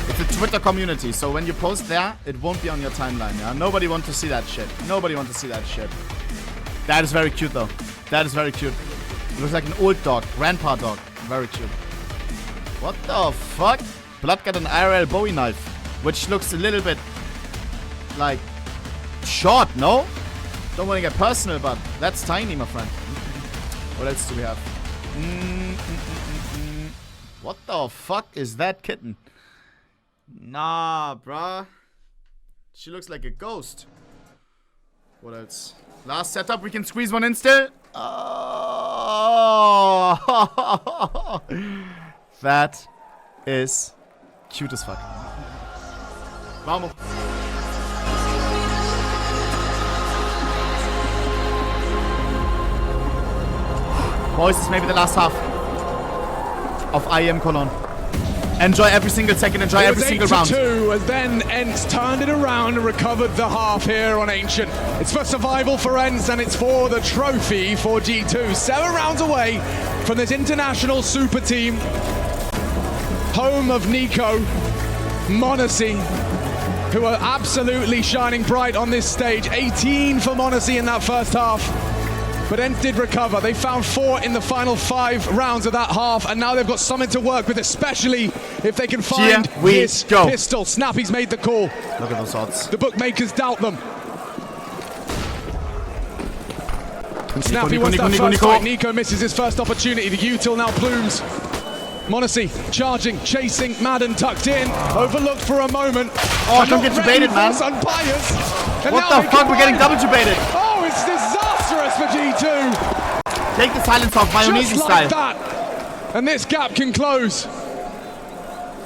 It's a Twitter community, so when you post there, it won't be on your timeline, yeah? Nobody wants to see that shit. Nobody wants to see that shit. That is very cute, though. That is very cute. It looks like an old dog. Grandpa dog. Very cute. What the fuck? Blood got an IRL Bowie knife, which looks a little bit like short, no? Don't want to get personal, but that's tiny, my friend. What else do we have? What the fuck is that kitten? Nah, bruh. She looks like a ghost. What else? Last setup, we can squeeze one in still. Oh. That is cute as fuck. Vamos. Boys, this is maybe the last half of IEM Cologne. Enjoy every single second, enjoy every single round. 8-2 as then ENCE turned it around and recovered the half here on Ancient. It's for survival for ENCE and it's for the trophy for G2. 7 rounds away from this international super team. Home of Nico, m0NESY, who are absolutely shining bright on this stage. 18 for m0NESY in that first half. But ENCE did recover. They found 4 in the final 5 rounds of that half, and now they've got something to work with, especially if they can find this pistol. Snappy's made the call. Look at those odds. The bookmakers doubt them. And Snappy wants that first fight. Nico misses his first opportunity. The util now plumes. m0NESY charging, chasing, Madden tucked in, overlooked for a moment. Oh, don't get debated, man. Umpires. What the fuck? We're getting double debated. Oh, it's disastrous for G2. Take the silence off, Mayonnaise style. That. And this gap can close.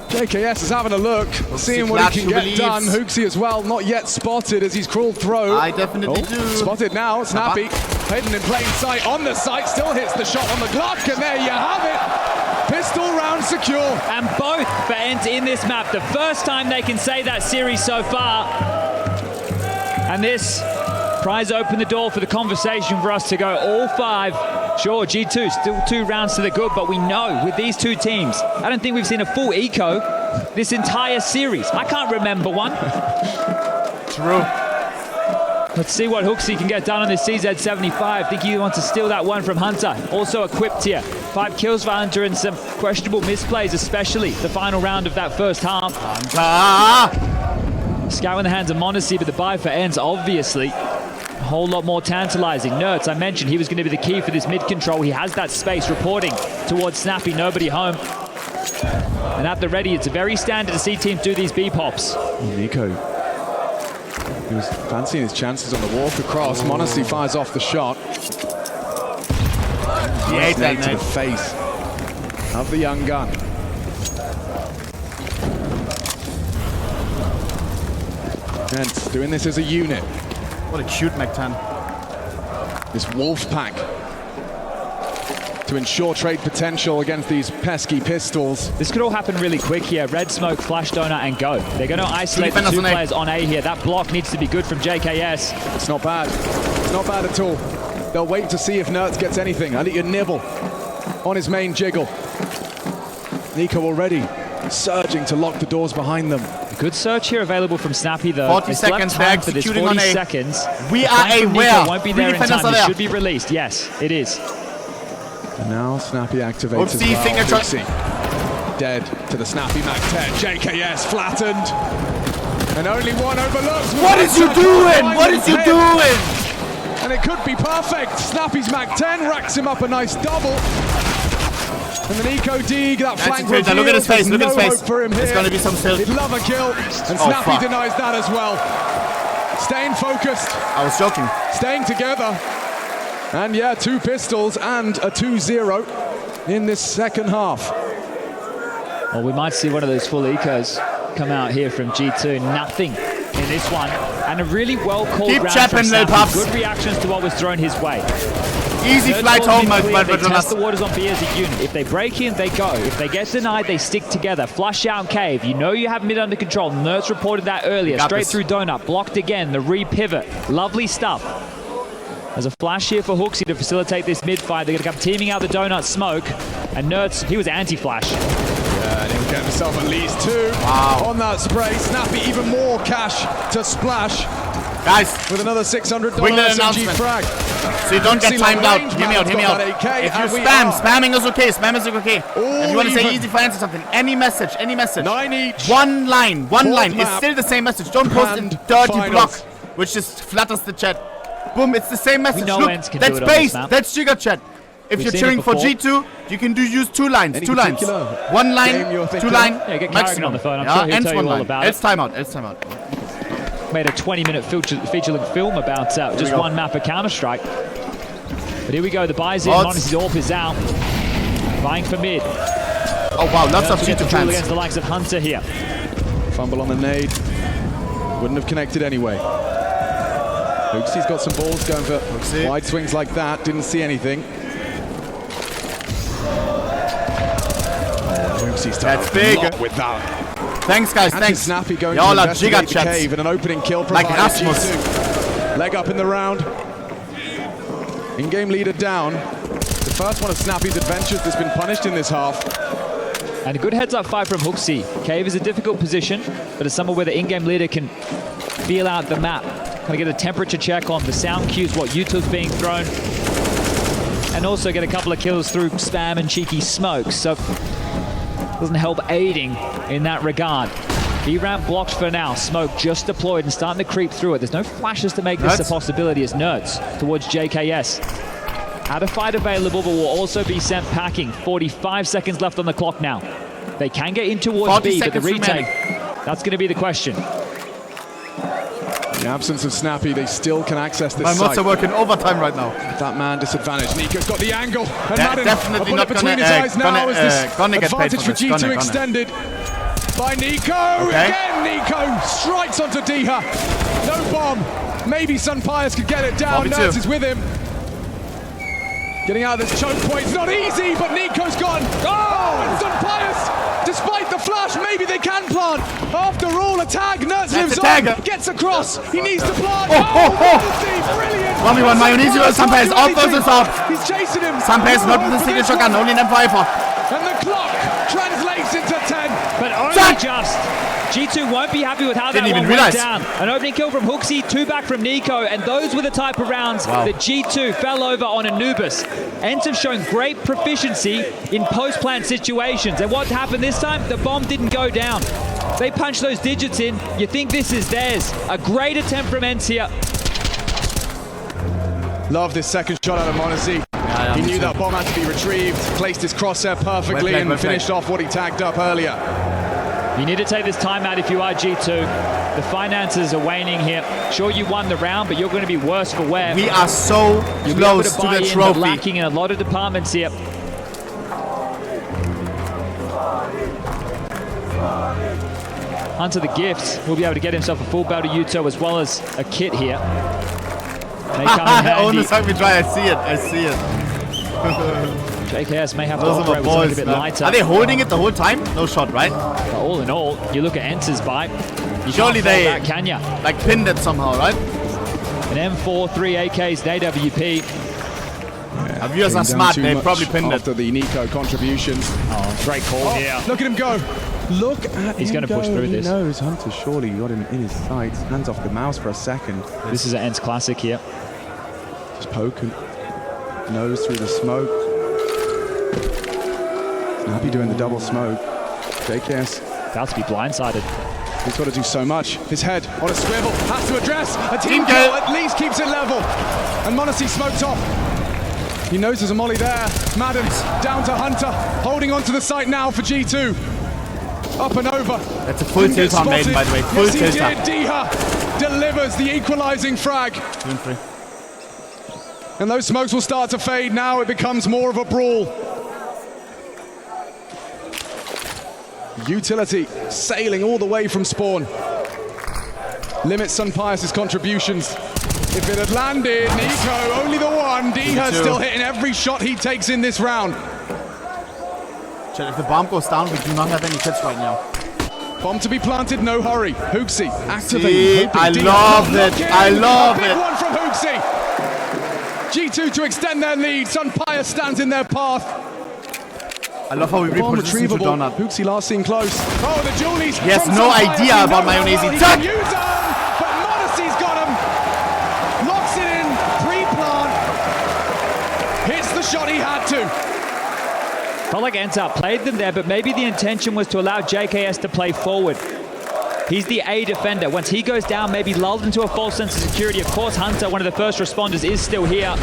JKS is having a look, seeing what he can get done. Hooksy as well, not yet spotted as he's crawled through. I definitely do. Spotted now, Snappy, hidden in plain sight, on the site, still hits the shot on the Glock, and there you have it. Pistol round secure. And both for ENCE in this map. The first time they can say that series so far. And this prize opened the door for the conversation for us to go all 5. Sure, G2 still 2 rounds to the good, but we know with these 2 teams, I don't think we've seen a full eco this entire series. I can't remember one. True. Let's see what Hooksy can get done on this CZ75. I think he wants to steal that one from Hunter. Also equipped here. 5 kills for Hunter and some questionable misplays, especially the final round of that first half. Hunter! Scout in the hands of m0NESY, but the buy for ENCE, obviously. A whole lot more tantalizing. Nerds, I mentioned he was going to be the key for this mid control. He has that space reporting towards Snappy, nobody home. And at the ready, it's very standard to see teams do these B pops. Nico, he was fancying his chances on the walk across. m0NESY fires off the shot. He ate that to the face of the young gun. ENCE doing this as a unit. What a cute Mac-10. This wolf pack to ensure trade potential against these pesky pistols. This could all happen really quick here. Red smoke, flash donut, and go. They're going to isolate the 2 players on A here. That block needs to be good from JKS. It's not bad. It's not bad at all. They'll wait to see if Nerds gets anything. I need a nibble on his main jiggle. Nico already surging to lock the doors behind them. Good search here available from Snappy though. 40 seconds, they're executing on A. 40 seconds. We are A where? Won't be there in time. It should be released. Yes, it is. And now Snappy activates as well. Oopsie. Dead to the Snappy Mac-10. JKS flattened. And only one overlooks. What is you doing? What is you doing? And it could be perfect. Snappy's Mac-10 racks him up a nice double. And then Nico Deeg, that flank reveal. Look at his face, look at his face. It's going to be some still. He'd love a kill. And Snappy denies that as well. Staying focused. I was joking. Staying together. And yeah, 2 pistols and a 2-0 in this second half. Well, we might see one of those full ecos come out here from G2. Nothing in this one. And a really well-called Keep round chapping, from little Snappy. pups. Good reactions to what was thrown his way. Easy Third flight ball's home, been my clear. They friend. test the waters on B as a unit. If they break in, they go. If they get denied, they stick together. Flush out cave. You know you have mid under control. Nerds reported that earlier. Straight through donut. Blocked again. The re-pivot. Lovely stuff. There's a flash here for Hooksy to facilitate this mid-fight. They're going to come teaming out the donut smoke. And Nerds, he was anti-flash. Yeah, and he'll get himself at least 2 on that spray. Snappy, even more cash to splash. Guys, with another $600 Winglet SMG announcement. frag. So you don't get timed out. Hear me out, hear me out. AK, If you and spamming is okay. Spam is okay. If you want to say easy finance or something, any message. 9 each. One line it's map. still the same message. Don't post in Grand dirty finals. block, which just flutters the chat. Boom, it's the same message. know Look, ENCE can that's do it on this base, map. that's Giga chat. If We've you're seen cheering it for before. G2, you can use 2 lines. Any 2 lines. particular One line, game you're 2 thinking line, of? Yeah, get Carrigan maximum. on the phone. I'm sure he'll ENCE tell you one all line. about it. It's timeout. Made a 20-minute feature-length film about just one map of Counter-Strike. But here we go. The buys in. Vods. Monacy's AWP is out. Buying for mid. Oh wow, lots of Nerds get the G2 duel fans. against the likes of Hunter here. Fumble on the nade. Wouldn't have connected anyway. Hooksy's got some balls going for wide swings like that. Didn't see anything. Hooksy's That's done big. a lot with that. Thanks guys, And thanks. Snappy going Y'all to are investigate Giga the chats. cave and an opening kill Like provided Asmus. G2. Leg up in the round. In-game leader down. The first one of Snappy's adventures that's been punished in this half. And a good heads-up fight from Hooksy. Cave is a difficult position, but it's somewhere where the in-game leader can feel out the map. Kind of get a temperature check on the sound cues, what YouTube's being thrown, and also get a couple of kills through spam and cheeky smokes. So doesn't help aiding in that regard. B-ramp blocked for now. Smoke just deployed and starting to creep through it. There's no flashes to make this a possibility as Nerds towards JKS. Had a fight available, but will also be sent packing. 45 seconds left on the clock now. They can get in towards B, but the retake, that's going to be the question. In the absence of Snappy, they still can access this My mods site. are working overtime right now. That man disadvantaged. Nico's got the angle. And They're definitely not between gonna, his eyes now gonna as this get paid advantage for for this. G2 Gonna. extended by Nico. Okay. Again, Nico strikes onto Diha. No bomb. Maybe Sunpius could get it down. RB2. Nerds is with him. Getting out of this choke point. It's not easy, but Nico's gone. Oh, and Sunpius, despite the flash, maybe they can plant. After all, a tag. Nerds lives on. Gets across. He needs to plant. Brilliant. 1v1 Mayonnaise über Sunpius. Auf versus auf. He's chasing him. Sunpius not with the single shotgun, only an M5. And the clock translates into 10. But only just. G2 won't be happy with how that one went down. An opening kill from Hooksy, 2 back from Nico, and those were the type of rounds that G2 fell over on Anubis. ENCE have shown great proficiency in post-plant situations, and what happened this time? The bomb didn't go down. They punched those digits in. You think this is theirs. A great attempt from ENCE here. Love this second shot out of Monacy. He knew that bomb had to be retrieved, placed his crosshair perfectly, and finished off what he tagged up earlier. You need to take this timeout if you are G2. The finances are waning here. Sure, you won the round, but you're going to be worse for wear. We are so close to the trophy. Lacking in a lot of departments here. Hunter the Gift will be able to get himself a full belt of Yuto as well as a kit here. They come in handy. I see it. JKS may have to Those are operate my with boys, something a bit man. lighter. Are they holding it the whole time? No shot, right? But all in all, you look at ENCE's buy. You Surely can't they fault that, can ya? like pinned it somehow, right? An M4, 3 AKs, an AWP. Our viewers are smart, they probably pinned it. After the Nico contributions. Oh, great call here. Look at him go. Look at He's going to push through this. He knows Hunter surely got him in his sights. Hands off the mouse for a second. This is an ENCE classic here. Just poking. Nose through the smoke. Snappy doing the double smoke. JKS. About to be blindsided. He's got to do so much. His head on a swivel. Has to address. A team kill at least keeps it level. And Monacy smoked off. He knows there's a molly there. Madden's down to Hunter. Holding on to the site now for G2. Up and over. That's a full tilt on Maiden, by the way. Full tilt. Yes, he did. Diha delivers the equalizing frag. And those smokes will start to fade. Now it becomes more of a brawl. Utility sailing all the way from spawn. limit Sun Pius' contributions. If it had landed, Nico, only the one. D-Hurt still hitting every shot he takes in this round. Chat, if the bomb goes down, we do not have any hits right now. Bomb to be planted, no hurry. Hooksy activating. I love it. I love it. Big one from Hooksy. G2 to extend their lead. Sun Pius stands in their path. I love how we reposition to Donut. Hooksy last seen close. Oh, the Julies. He has no idea about Mayonnaise. Tuck! But Modessy's got him. Locks it in. Pre-plant. Hits the shot he had to. Felt like ENCE played them there, but maybe the intention was to allow JKS to play forward. He's the A defender. Once he goes down, maybe lulled into a false sense of security. Of course, Hunter, one of the first responders, is still here.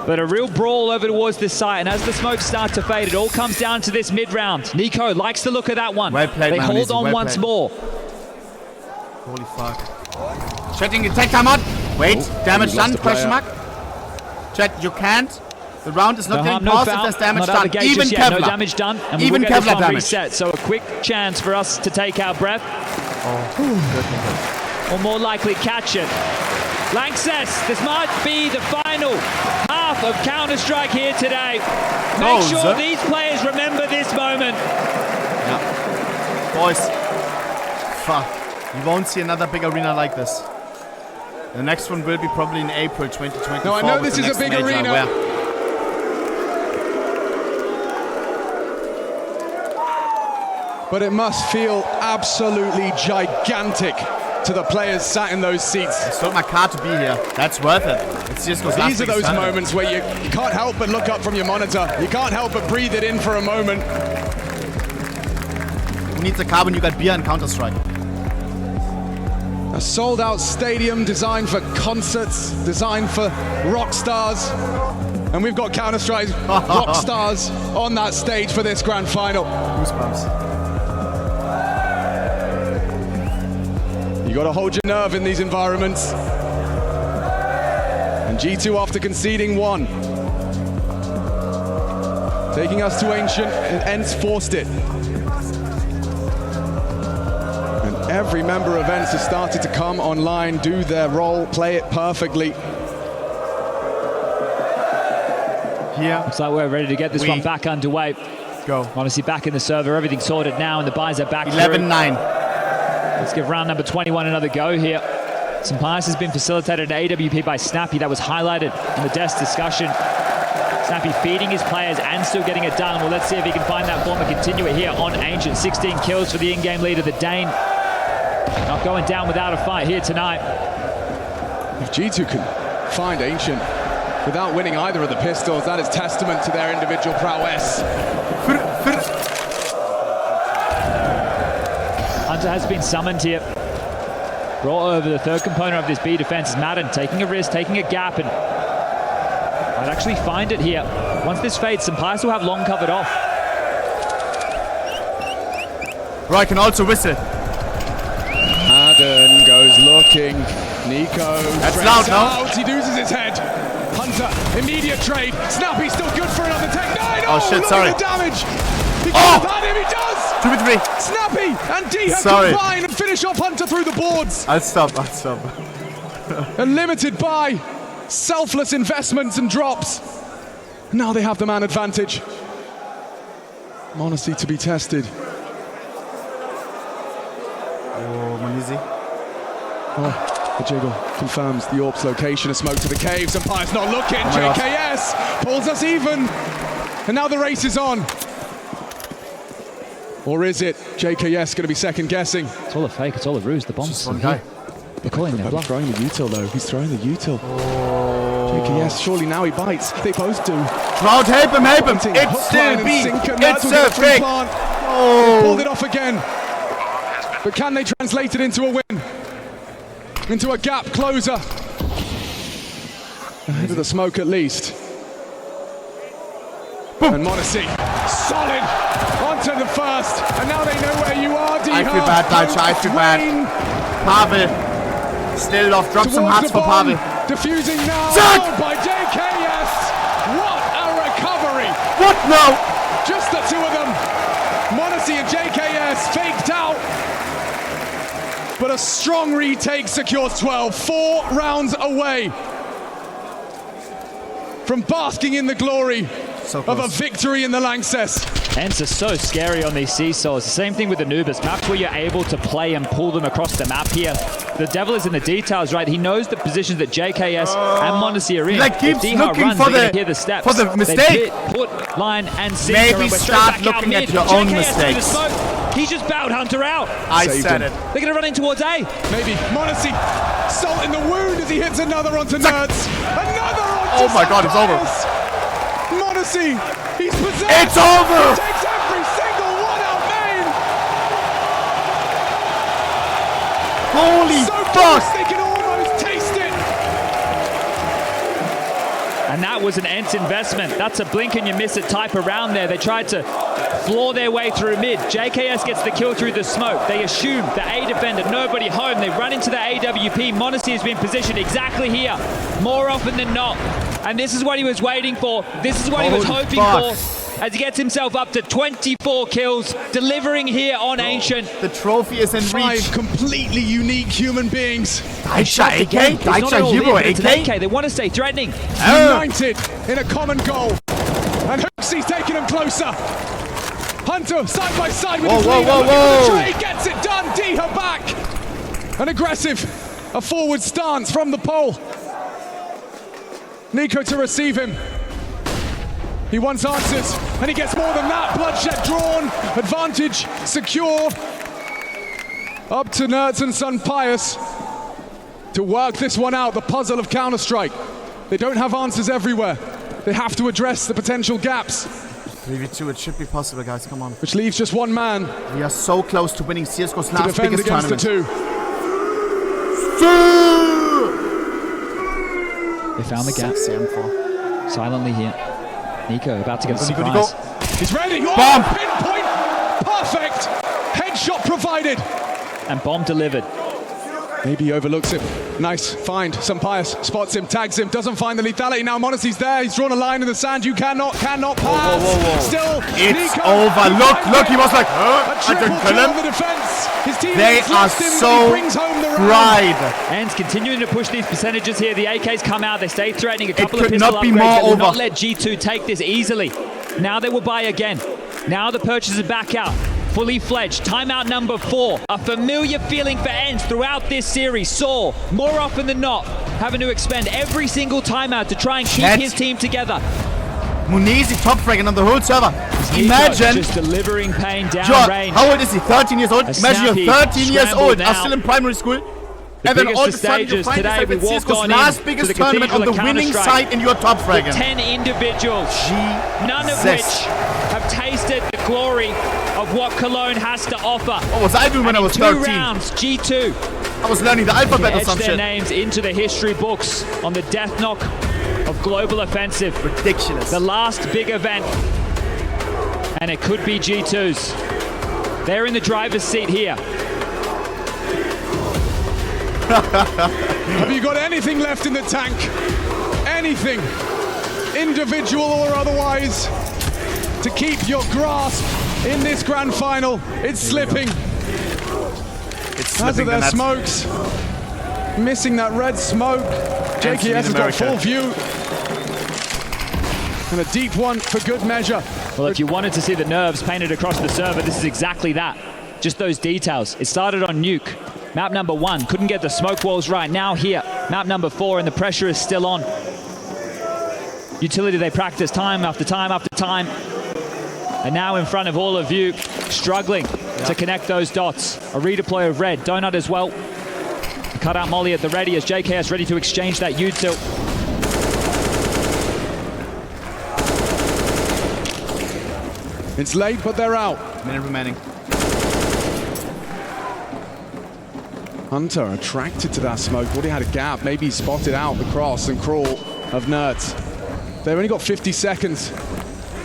But a real brawl over towards this site, and as the smoke starts to fade, it all comes down to this mid-round. Nico likes the look of that one. Well played, they hold on once more. Holy fuck. Chatting attack time on. Wait, damage done, question mark. Chat, you can't. The round is not getting paused if there's damage done. Even Kevlar. No damage done. And even we'll get Kevlar damage. Reset. So a quick chance for us to take our breath. Or more likely catch it. Lanxess, this might be the final half of Counter-Strike here today. Make sure these players remember this moment. Yeah. Boys, fuck. You won't see another big arena like this. The next one will be probably in April 2024. No, I know this is a big arena. But it must feel absolutely gigantic to the players sat in those seats. I sold my car to be here. That's worth it. It's just These are those moments where you can't help but look up from your monitor. You can't help but breathe it in for a moment. Who needs a car when you got beer and Counter-Strike? A sold-out stadium designed for concerts, designed for rock stars. And we've got Counter-Strike rock stars on that stage for this grand final. Goosebumps. You got to hold your nerve in these environments. And G2, after conceding one, taking us to Ancient, and ENCE forced it. And every member of ENCE has started to come online, do their role, play it perfectly. Yeah. Looks like we're ready to get this one back underway. Go. Honestly, back in the server, everything's sorted now, and the buys are back 11-9. Let's give round number 21 another go here. Sun Pius has been facilitated at AWP by Snappy. That was highlighted in the desk discussion. Snappy feeding his players and still getting it done. Well, let's see if he can find that form and continue it here on Ancient. 16 kills for the in-game leader, the Dane. Not going down without a fight here tonight. If G2 can find Ancient without winning either of the pistols, that is testament to their individual prowess. Hunter has been summoned here. Brought over the third component of this B defense is Madden, taking a risk, taking a gap, and might actually find it here. Once this fades, Sun Pius will have long covered off. Roy can also whistle. Madden goes looking. Nico. That's loud, no? He loses his head. Hunter, immediate trade. Snappy still good for another take. Oh shit, sorry. The damage. He could have had him, he does! 2v3. Snappy and D-Hurt combine and finish off Hunter through the boards. I'll stop. And limited by selfless investments and drops. Now they have the man advantage. Honesty to be tested. Oh, Manizi. Oh, the jiggle confirms the AWP's location. A smoke to the caves, and Pius not looking. JKS pulls us even. And now the race is on. Or is it JKS going to be second guessing? It's all a fake, it's all a ruse. The bomb's one guy. They're calling their bluff. He's throwing the util though. He's throwing the util. Oh. JKS, surely now he bites. They both do. Crowd, help him. It's still B. It's a fake. Oh. Pulled it off again. But can they translate it into a win? Into a gap closer. Ahead of the smoke at least. Boom. And Modesty, solid, onto the first, and now they know where you are, D-Hurt. I feel bad, Deutsche, I feel bad. Pavel, still off, drop some hearts for Pavel. Diffusing now by JKS. What a recovery. What now? Just the two of them. Modesty and JKS faked out. But But a strong retake secures 12, 4 rounds away from basking in the glory of a victory in the Lanxess. ENCE are so scary on these seesaws. The same thing with the Anubis. Maps where you're able to play and pull them across the map here. The devil is in the details, right? He knows the positions that JKS and Monacy are in. Like keeps if looking runs, for hear the steps. For the mistake. Put line and sinker. Maybe and start looking at your own mistakes. He's just bowed Hunter out. I said it. They're going to run in towards A. Maybe Monacy, salt in the wound as he hits another onto Nerds. Another onto Oh my God, it's over. Monacy, he's possessed. It's over. He takes every single one out main. Holy So fuck. close they can almost taste it. And that was an ENCE investment. That's a blink and you miss it type around there. They tried to floor their way through mid. JKS gets the kill through the smoke. They assume the A defender, nobody home. They run into the AWP. Monacy has been positioned exactly here, more often than not. And this is what he was waiting for. This is what he was hoping for. As he gets himself up to 24 kills, delivering here on Ancient. The trophy is in reach. 5 completely unique human beings. Daicha AK? Daicha Hero AK? They want to stay threatening. United in a common goal. And Hooksy's taking him closer. Hunter side by side with his leader. Looking for the trade, gets it done. Diha back. An aggressive, a forward stance from the pole. Nico to receive him. He wants answers, and he gets more than that. Bloodshed drawn, advantage secure. Up to Nerds and Sun Pius to work this one out, the puzzle of Counter-Strike. They don't have answers everywhere. They have to address the potential gaps. 3v2, it should be possible, guys, come on. Which leaves just one man We are so close to winning CSGO's to last defend biggest against tournament. the 2. They found the gap. Sexy M4. Silently here. Nico about to get a Nico, surprise. Nico. He's ready. Oh, Bomb. pinpoint. Perfect. Headshot provided. And bomb delivered. Maybe he overlooks him. Nice find. Sampaius spots him, tags him, doesn't find the lethality. Now Monacy's there. He's drawn a line in the sand. You cannot pass. Still, It's Nico. over. Look, he was like, A I triple didn't kill kill on him. the defense. His team They are so brings home the round. fried. ENCE continuing to push these percentages here. The AKs come out. They stay threatening. A couple It of could pistol not be upgrades. more They will not over. let G2 take this easily. Now they will buy again. Now the purchase is back out. Fully fledged. Timeout number 4. A familiar feeling for ENCE throughout this series. Saw, more often than not, having to expend every single timeout to try and keep his team together. Munizi top fragging on the whole server. Imagine. Just delivering pain down John, range. how old is he? 13 years old? Imagine snappy you're 13 years scramble old, now. are still in primary school. The And then biggest all of of a sudden you stages find today, yourself we at walked CSGO's on last in biggest to the tournament on the cathedral of winning Counter-Strike. side and you're top fragging. 10 individuals, none of which have tasted the glory of what Cologne has to offer. What was I doing when I was 2 13? rounds, G2 I was learning the alphabet or edge some their shit. names into the history books on the death knock of Global Offensive. Ridiculous. The last big event, and it could be G2's. They're in the driver's seat here. Have you got anything left in the tank? Anything, individual or otherwise, to keep your grasp in this grand final? It's slipping. It's As of slipping the their net. smokes, missing that red smoke. JKS has got full view. And a deep one for good measure. Well, if you wanted to see the nerves painted across the server, this is exactly that. Just those details. It started on Nuke. Map number 1, couldn't get the smoke walls right. Now here, map number 4, and the pressure is still on. Utility they practice time after time after time. And now in front of all of you, struggling to connect those dots. A redeploy of red, Donut as well. A cutout molly at the ready as JKS ready to exchange that util. It's late, but they're out. Minute remaining. Hunter attracted to that smoke. Already had a gap. Maybe he spotted out the cross and crawl of Nerds. They've only got 50 seconds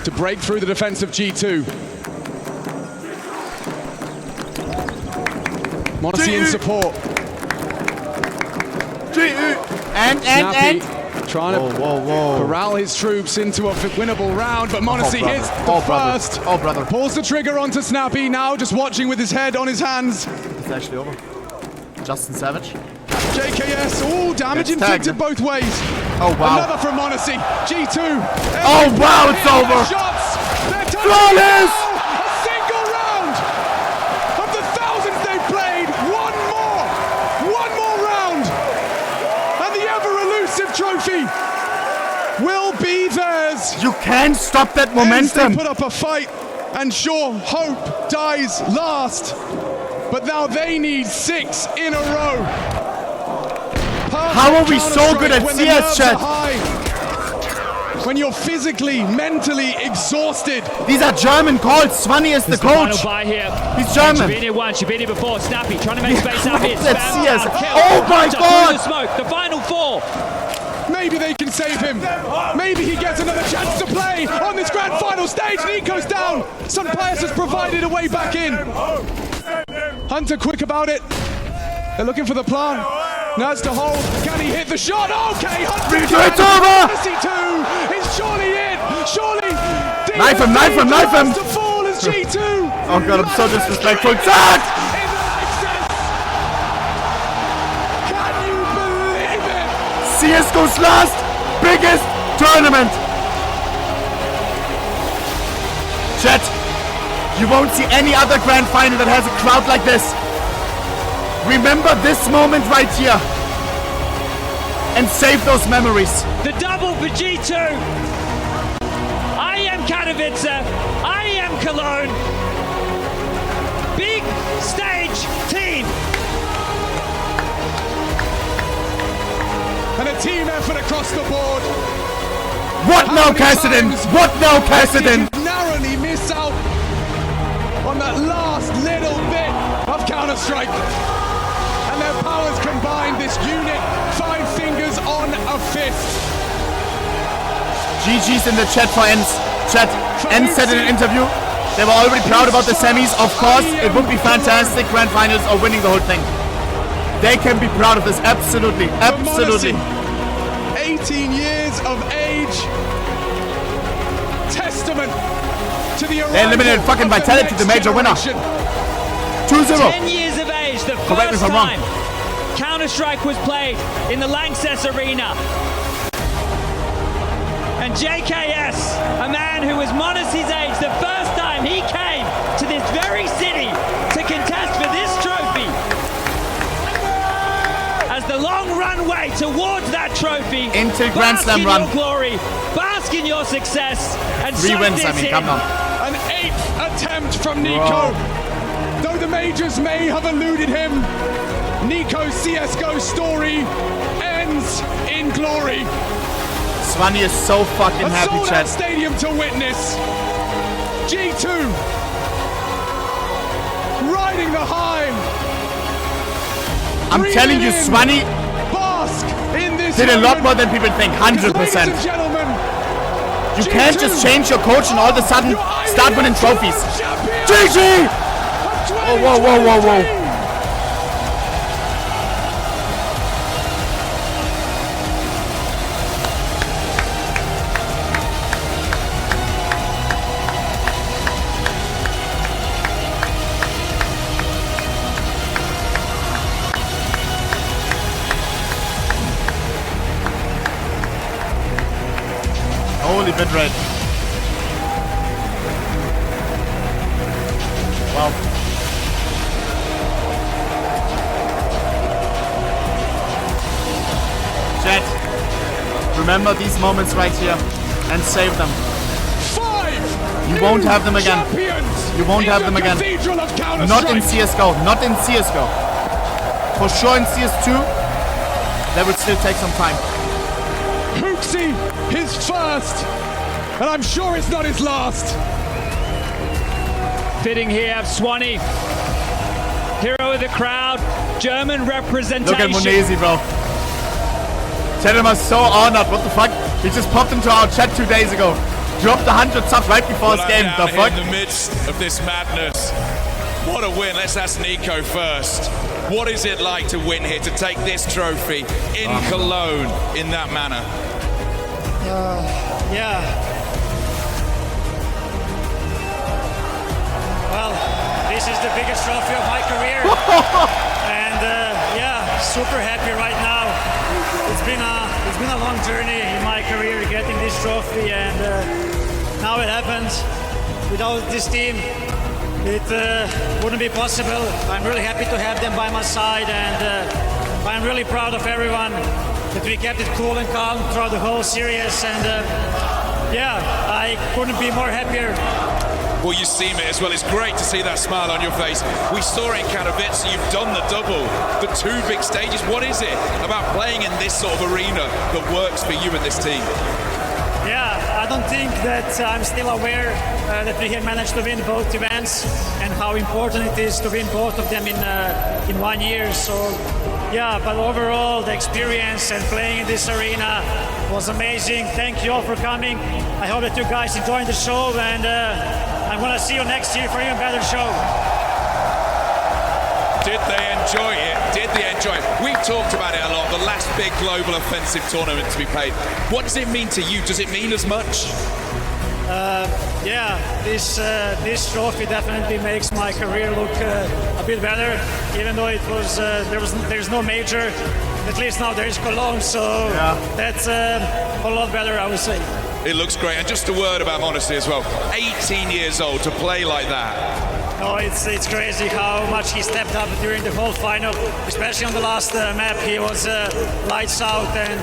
to break through the defense of G2. Monacy in support. And. Trying to corral his troops into a winnable round, but Monacy hits the first. Oh, brother. Pulls the trigger onto Snappy, now just watching with his head on his hands. It's actually over. Justin Savage. JKS, all damage Gets tagged. inflicted both ways. Oh, wow. Another from Monacy. G2. Oh, wow, it's over. Shots. Flawless. A single round of the thousands they've played. One more round. And the ever-elusive trophy will be theirs. You can't stop that They momentum. put up a fight, and sure, hope dies last. But now they need 6 in a row. How are we so good at CS, chat? When you're physically, mentally exhausted. These are German calls. Swanny is the coach. Buy here. He's German. You've been here once, you've been here before. Snappy, trying to make space out here. Let's see us. Kill. Oh my Through God. the smoke, the final 4. Maybe they can save him. Maybe he gets another chance to play on this grand final stage. Nico's down. Sun Pius has provided a way back in. Hunter quick about it. They're looking for the plant. Now it's to hold. Can he hit the shot? Okay, Hunter. It's over. Odyssey 2 is surely in. Surely. Knife him, knife him, knife him. To fall as G2. Oh God, I'm so disrespectful. Zach! Can you believe it? CSGO's last biggest tournament. Chat, you won't see any other grand final that has a crowd like this. Remember this moment right here and save those memories. The double for G2. IEM Katowice, IEM Cologne. Big stage team. And a team effort across the board. What now, Cassidy? What now, Cassidy? Narrowly miss out on that last little bit of Counter-Strike. And their powers combined, this unit, 5 fingers on a fist. GG's in the chat for ENCE. Chat, ENCE said in an interview, they were already proud about the semis. Of course, it would be fantastic, grand finals or winning the whole thing. They can be proud of this, absolutely, absolutely. 18 years of age. Testament to the They eliminated fucking Vitality, the major winner. 2-0. 10 years of age, the Correct me first if I'm wrong. time Counter-Strike was played in the Lanxess Arena. And JKS, a man who was Monacy's age, the first time he came to this very city to contest for this trophy. As the long runway towards that trophy, Into Grand bask Slam in run. your glory, bask in your success, and 3 soak wins, this I mean, in. come on. An 8th attempt from Nico. Though the majors may have eluded him, Nico's CSGO story ends in glory. Swanny is so fucking A happy, sold-out chat. stadium to witness. G2 riding the high. I'm telling you, Swanny Bask in this did a lot moment. more than people think, 100%. Ladies and gentlemen, You can't just change your coach and all of a sudden start winning trophies. GG! Oh, whoa, whoa, whoa, whoa. Holy bitrate. Wow. Chat, remember these moments right here and save them. 5 You won't have them again. champions You won't in have the them again. Cathedral of Counter-Strike. Not in CSGO. Not in CSGO. For sure in CS2, that would still take some time. Hooksy, his first, and I'm sure it's not his last. Fitting here, Swanny. Hero of the crowd, German representation. Look at Monesi, bro. Chat was so honored. What the fuck? He just popped into our chat 2 days ago. Dropped 100 subs right before his game. The fuck? In the midst of this madness. What a win. Let's ask Nico first. What is it like to win here, to take this trophy in Cologne in that manner? Yeah. Well, this is the biggest trophy of my career. And super happy right now. It's been a long journey in my career getting this trophy, and now it happens. Without this team, it wouldn't be possible. I'm really happy to have them by my side, and I'm really proud of everyone that we kept it cool and calm throughout the whole series, and yeah, I couldn't be more happier. Well, you seem it as well. It's great to see that smile on your face. We saw it in Katowice. You've done the double, the 2 big stages. What is it about playing in this sort of arena that works for you and this team? Yeah, I don't think that I'm still aware that we have managed to win both events and how important it is to win both of them in 1 year. So, yeah, but overall, the experience and playing in this arena was amazing. Thank you all for coming. I hope that you guys enjoyed the show, and I'm going to see you next year for an even better show. Did they enjoy it? Did they enjoy it? We've talked about it a lot, the last big global offensive tournament to be played. What does it mean to you? Does it mean as much? Yeah, this trophy definitely makes my career look a bit better, even though it was there's no major. At least now there is Cologne, so yeah, that's a lot better, I would say. It looks great, and just a word about Modesty as well. 18 years old to play like that. No, it's crazy how much he stepped up during the whole final, especially on the last map. He was lights out, and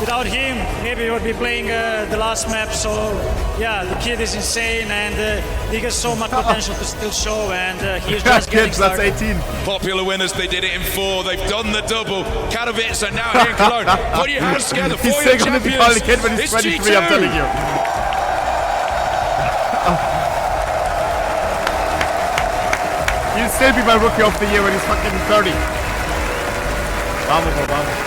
without him, maybe we would be playing the last map. So, yeah, the kid is insane, and he has so much potential to still show, and he's just getting started. That's 18. Popular winners, they did it in 4. They've done the double. Katowice are now here in Cologne. Put your hands together for your champions. He's going to be called a kid when he's 23, G2. I'm telling you. He'll still be my rookie of the year when he's fucking 30. Vamos, vamos.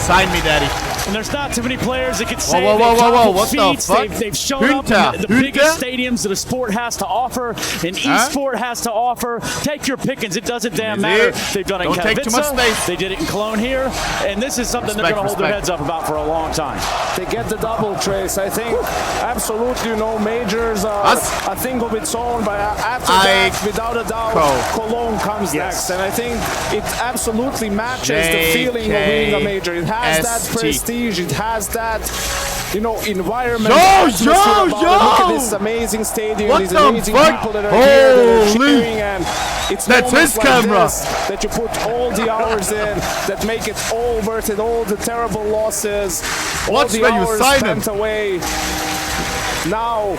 Sign me, daddy. And there's not too many players that can say whoa, what the fuck? They've shown up in the biggest stadiums that a sport has to offer, and e-sport has to offer. Take your pickings, it doesn't damn matter. They've done it in Katowice, they did it in Cologne here, and this is something they're going to hold their heads up about for a long time. They get the double, Trace. I think absolutely no majors are a thing of its own, but after that, without a doubt, Cologne comes next, and I think it absolutely matches the feeling of winning a major. It has that prestige. It has that, environment. Look at this amazing stadium, these amazing people that are here, that are cheering, and it's moments like this that you put all the hours in, that make it all worth it, all the terrible losses, all the hours spent away. Now,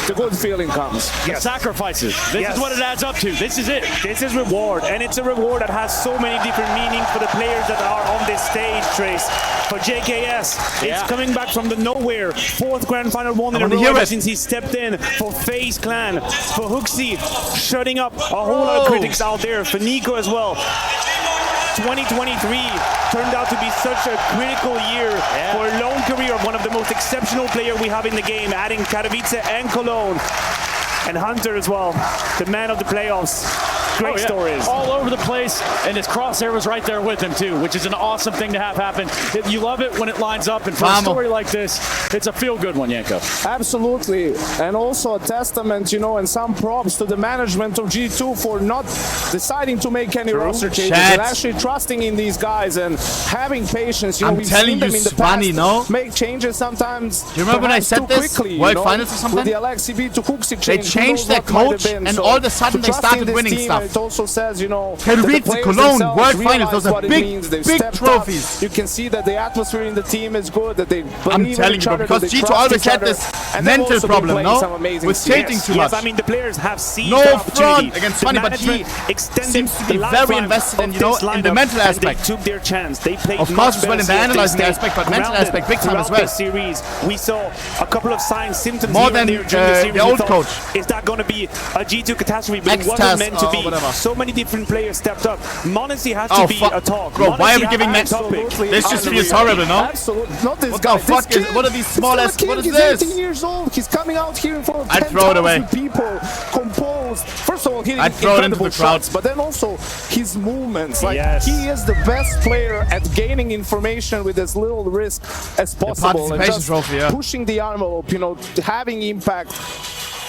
the good feeling comes. The sacrifices. This is what it adds up to. This is it. This is reward, and it's a reward that has so many different meanings for the players that are on this stage, Trace. For JKS, it's coming back from the nowhere. 4th grand final won in a row since he stepped in. For FaZe Clan, for Hooksy, shutting up a whole lot of critics out there. For Nico as well. 2023 turned out to be such a critical year for a lone career of one of the most exceptional players we have in the game, adding Katowice and Cologne. And Hunter as well, the man of the playoffs. Great stories. All over the place, and his crosshair was right there with him too, which is an awesome thing to have happen. You love it when it lines up, and for a story like this, it's a feel-good one, Janko. Absolutely, and also a testament, and some props to the management of G2 for not deciding to make any roster changes and actually trusting in these guys and having patience. I'm telling you, Svani, make changes sometimes. Do you remember when I said this? Quickly, World Finals or something? With the LXCB to Hooksy they changed their coach, and all of a sudden they started winning stuff. It also says, Katowice, Cologne, World Finals, those are big trophies. You can see that the atmosphere in the team is good, that they believe I'm telling you, because G2 always had this mental problem, with tilting too much. Yes, I mean, the players have seen no front against Funny, but he seems to be very invested in, in the mental aspect. They took their chance. They played of course, as well in the analyzing aspect, but mental aspect big time as well. Series, we saw a couple of symptoms more than the old coach. Is that going to be a G2 catastrophe? But it wasn't meant to be. whatever. So many different players stepped up. Monacy has to be a talk. Bro, Monacy why are we giving that topic? This just feels horrible, no? Absolutely. Not this what guy. The fuck is, what are these small ass? What is he's this? 18 years old. He's coming out here in front of I'd throw it away. 10,000 people, composed. First of all, hitting I'd throw it into the crowd. shots, but then also his movements. Like he is the best player at gaining information with as little risk as possible, and just pushing the envelope. You know, having impact.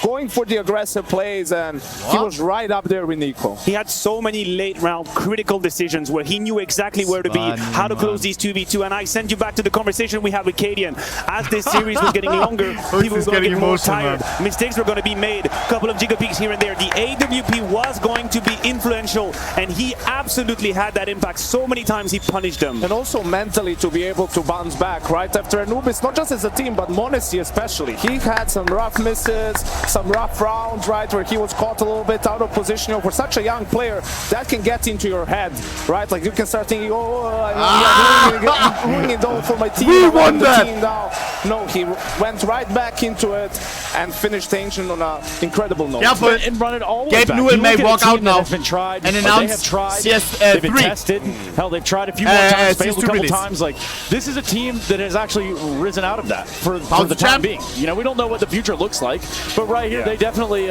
Going for the aggressive plays, and he was right up there with Nico. He had so many late round critical decisions where he knew exactly where to be, how to close these 2v2, and I send you back to the conversation we had with Kadian. As this series was getting longer, people were going to get more tired. Mistakes were going to be made, a couple of giga peaks here and there. The AWP was going to be influential, and he absolutely had that impact. So many times he punished them. And also mentally to be able to bounce back, right? After Anubis, not just as a team, but monecy especially. He had some rough misses, some rough rounds, right, where he was caught a little bit out of position. You know, for such a young player, that can get into your head, right? Like you can start thinking, oh, I'm ruining it all for my team. We won that. Team now. No, he went right back into it and finished Ancient on an incredible note. Yeah, but and run it all Gabe Newell may walk out now been tried, and announce they've been tested. Hell, they've tried a few more times, failed a couple times. Like, this is a team that has actually risen out of that for the time being. You know, we don't know what the future looks like, but right here, they definitely,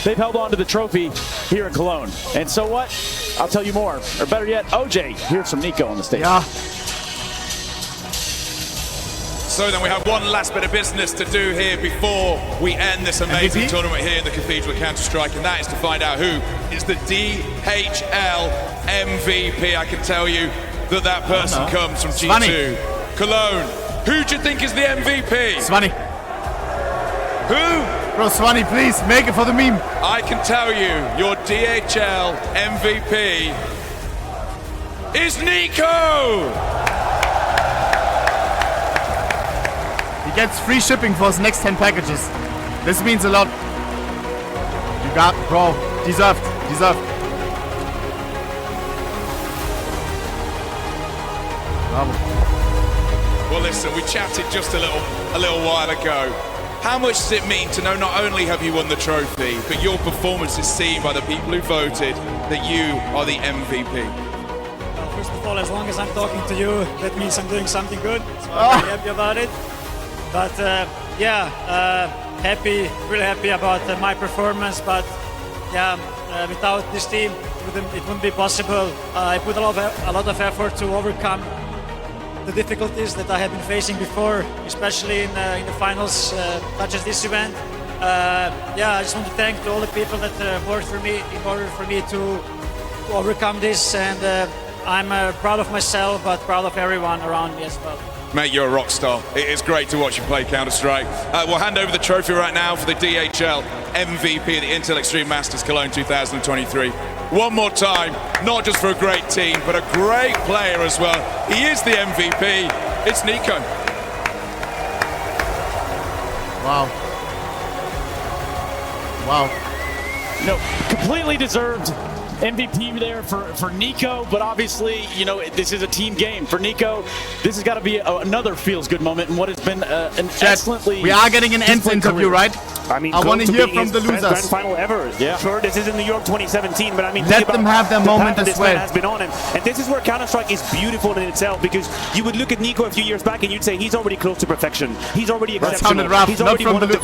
they've held on to the trophy here in Cologne. And so what? I'll tell you more. Or better yet, OJ, here's some Nico on the stage. Yeah. So then we have one last bit of business to do here before we end this amazing tournament here in the Cathedral of Counter-Strike, and that is to find out who is the DHL MVP. I can tell you that that person comes from G2 Cologne. Who do you think is the MVP? Swanny. Who? Bro, Swanny, please, make it for the meme. I can tell you, your DHL MVP is Nico! He gets free shipping for his next 10 packages. This means a lot. You got, bro, deserved. Bravo. Well, listen, we chatted just a little while ago. How much does it mean to know not only have you won the trophy, but your performance is seen by the people who voted that you are the MVP? Well, first of all, as long as I'm talking to you, that means I'm doing something good. So I'm very happy about it. But really happy about my performance. But yeah, without this team, it wouldn't be possible. I put a lot of effort to overcome the difficulties that I have been facing before, especially in the finals, such as this event. I just want to thank all the people that worked for me in order for me to overcome this, and I'm proud of myself, but proud of everyone around me as well. Mate, you're a rock star. It is great to watch you play Counter-Strike. We'll hand over the trophy right now for the DHL MVP of the Intel Extreme Masters Cologne 2023. One more time, not just for a great team, but a great player as well. He is the MVP. It's Nico. Wow. No, completely deserved MVP there for Nico, but obviously, you know, this is a team game. For Nico, this has got to be another feels-good moment in what has been an excellently... We are getting an ENCE interview, right? I mean, I want to hear from the losers. Grand final ever. Yeah. Sure, this is in New York 2017, but I mean, let them have their moment as well. Has been on, and this is where Counter-Strike is beautiful in itself, because you would look at Nico a few years back and you'd say he's already close to perfection. He's already exceptional. Rough, he's already one of the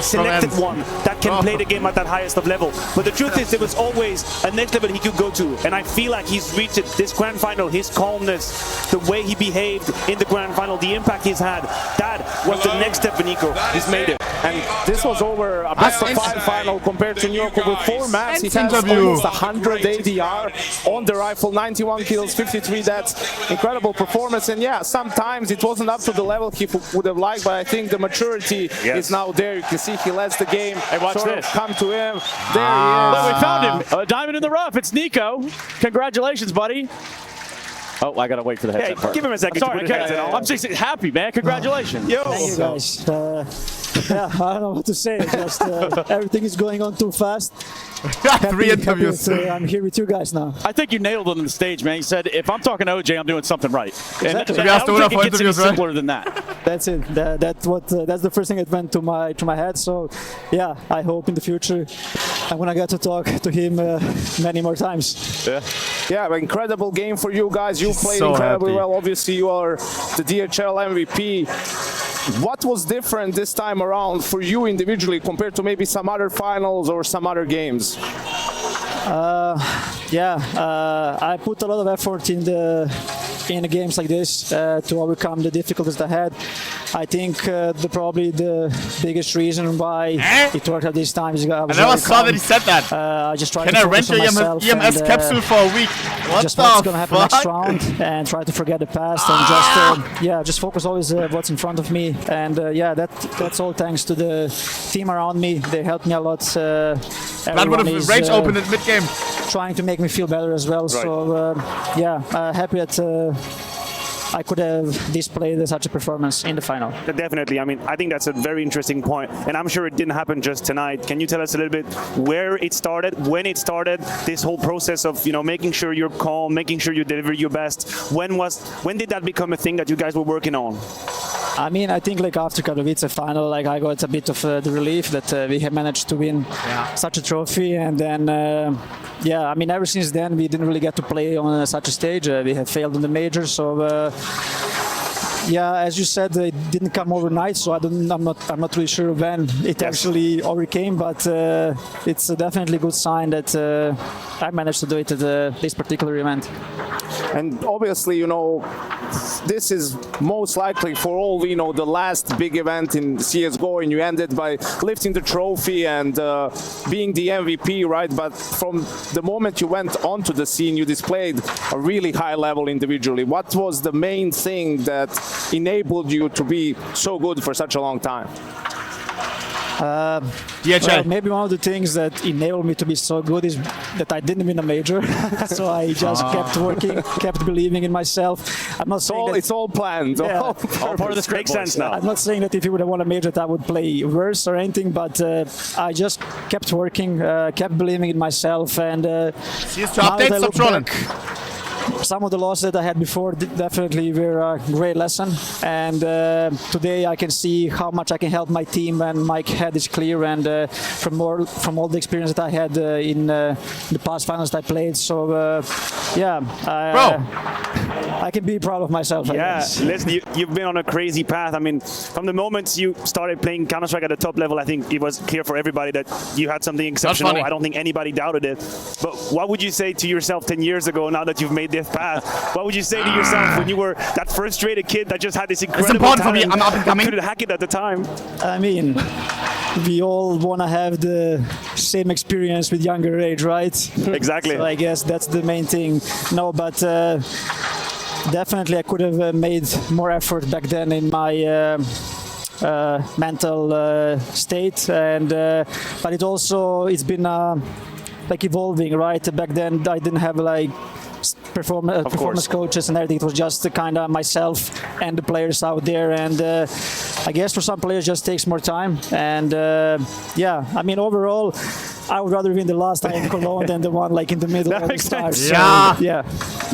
selected one that can play the game at that highest of level. But the truth is, there was always a next level he could go to, and I feel like he's reached it. This grand final, his calmness, the way he behaved in the grand final, the impact he's had, that was the next step for Nico. He's made it. And this was over a best of 5 final compared to New York. Over 4 maps, he has almost 100 ADR on the rifle, 91 kills, 53 deaths. Incredible performance. And yeah, sometimes it wasn't up to the level he would have liked, but I think the maturity is now there. You can see he lets the game sort of come to him. There he is. Look, we found him. A diamond in the rough. It's Nico. Congratulations, buddy. Oh, I gotta wait for the headset part. Give him a second. Sorry, I'm just happy, man. Congratulations. Yo. Thank you, guys. Yeah, I don't know what to say. Just everything is going on too fast. 3 interviews. I'm here with you guys now. I think you nailed it on the stage, man. You said, if I'm talking to OJ, I'm doing something right. Exactly. And I don't think it gets any simpler than that. That's it. That's the first thing that went to my head. So, yeah, I hope in the future I'm gonna get to talk to him many more times. Yeah, incredible game for you guys. You played incredibly well. Obviously, you are the DHL MVP. What was different this time around for you individually compared to maybe some other finals or some other games? I put a lot of effort in games like this to overcome the difficulties I had. I think probably the biggest reason why it worked out this time is I never saw that he said that. I just tried Can to I focus rent on your myself EMS capsule for a week? What just the what's going to happen fuck? next round and try to forget the past and just focus always what's in front of me. And that's all thanks to the team around me. They helped me a lot. That would have rage opened at mid-game. Trying to make me feel better as well. Right. So happy that I could have displayed such a performance in the final. Definitely. I mean, I think that's a very interesting point, and I'm sure it didn't happen just tonight. Can you tell us a little bit where it started, when it started, this whole process of making sure you're calm, making sure you deliver your best? When did that become a thing that you guys were working on? I mean, I think after Katowice final, I got a bit of the relief that we have managed to win such a trophy, and then I mean, ever since then we didn't really get to play on such a stage. We have failed in the majors, so as you said, it didn't come overnight, so I'm not really sure when it actually overcame, but it's definitely a good sign that I managed to do it at this particular event. And obviously, this is most likely, for all we know, the last big event in CSGO, and you ended by lifting the trophy and being the MVP, right? But from the moment you went onto the scene, you displayed a really high level individually. What was the main thing that enabled you to be so good for such a long time? Well, maybe one of the things that enabled me to be so good is that I didn't win a major. So I just kept working, kept believing in myself. I'm not saying it's all planned. Yeah, all part of this makes sense now. I'm not saying that if you would have won a major that I would play worse or anything, but I just kept working, kept believing in myself, and some of the losses that I had before definitely were a great lesson, and today I can see how much I can help my team, and my head is clear, and from all the experience that I had in the past finals that I played, so I can be proud of myself. Listen, you've been on a crazy path. I mean, from the moment you started playing Counter-Strike at the top level, I think it was clear for everybody that you had something exceptional. I don't think anybody doubted it. But what would you say to yourself 10 years ago, now that you've made this path? What would you say to yourself when you were that frustrated kid that just had this incredible talent? It's important for me. I'm up and coming. Couldn't hack it at the time. I mean, we all want to have the same experience with younger age, right? Exactly. So I guess that's the main thing. No, but definitely I could have made more effort back then in my mental state, and but it's been evolving, right? Back then I didn't have performance coaches and everything. It was just kind of myself and the players out there, and I guess for some players it just takes more time, and I mean, overall I would rather win the last IEM Cologne than the one in the middle of the stars.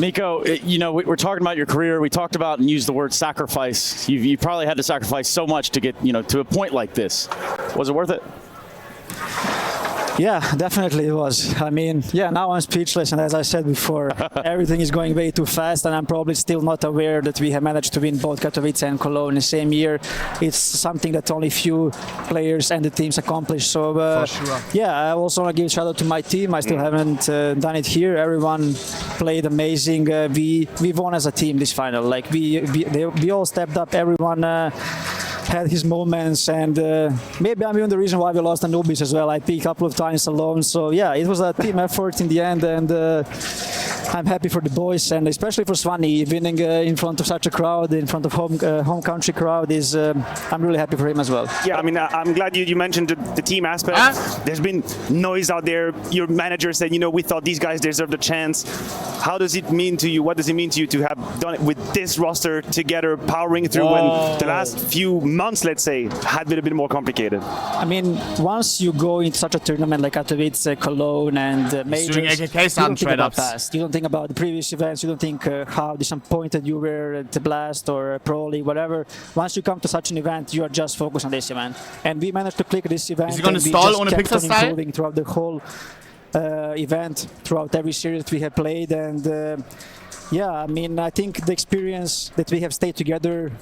Nico, we're talking about your career. We talked about and used the word sacrifice. You probably had to sacrifice so much to get to a point like this. Was it worth it? Yeah, definitely it was. I mean, now I'm speechless, and as I said before, everything is going way too fast, and I'm probably still not aware that we have managed to win both Katowice and Cologne in the same year. It's something that only few players and the teams accomplish. So, I also want to give a shout out to my team. I still haven't done it here. Everyone played amazing. We won as a team this final. We all stepped up. Everyone had his moments, and maybe I'm even the reason why we lost Anubis as well. I peaked a couple of times alone, so it was a team effort in the end, and I'm happy for the boys, and especially for Svanny, winning in front of such a crowd, in front of home country crowd, is I'm really happy for him as well. Yeah, I mean, I'm glad you mentioned the team aspect. There's been noise out there. Your manager said, we thought these guys deserved a chance. How does it mean to you? What does it mean to you to have done it with this roster together, powering through when the last few months, let's say, had been a bit more complicated? I mean, once you go into such a tournament like Katowice, Cologne, and majors, you don't think about past. You don't think think about the previous events, you don't think how disappointed you were at the Blast or Pro League, whatever. Once you come to such an event, you are just focused on this event. And we managed to click this event. Is he going to stall ohnePixel style? Improving throughout the whole event, throughout every series that we have played. And yeah, I mean, I think the experience that we have stayed together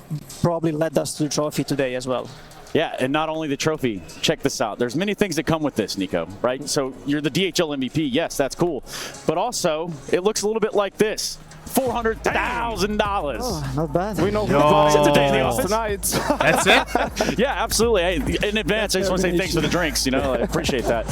probably led us to the trophy today as well. Yeah, and not only the trophy. Check this out. There's many things that come with this, Nico, right? So you're the DHL MVP. Yes, that's cool. But also, it looks a little bit like this. $400,000. Oh, not bad. We know who's tonight. That's it? Yeah, absolutely. Hey, in advance, I just want to say thanks for the drinks. You know, I appreciate that.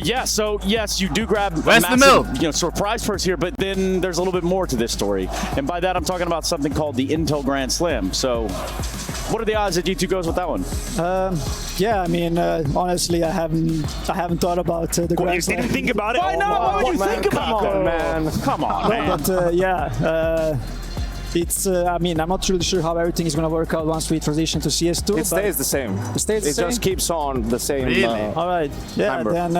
Yeah, so yes, you do grab a massive, surprise purse here, but then there's a little bit more to this story. And by that, I'm talking about something called the Intel Grand Slam. So what are the odds that G2 goes with that one? Yeah, I mean, honestly, I haven't thought about the Grand Slam. You didn't think about it? Why not? Why would you think about it? Come on, man. But yeah, it's. I mean, I'm not really sure how everything is going to work out once we transition to CS2. It stays the same. It stays the same. It just keeps on the same. Really? All right. Yeah. Number. Then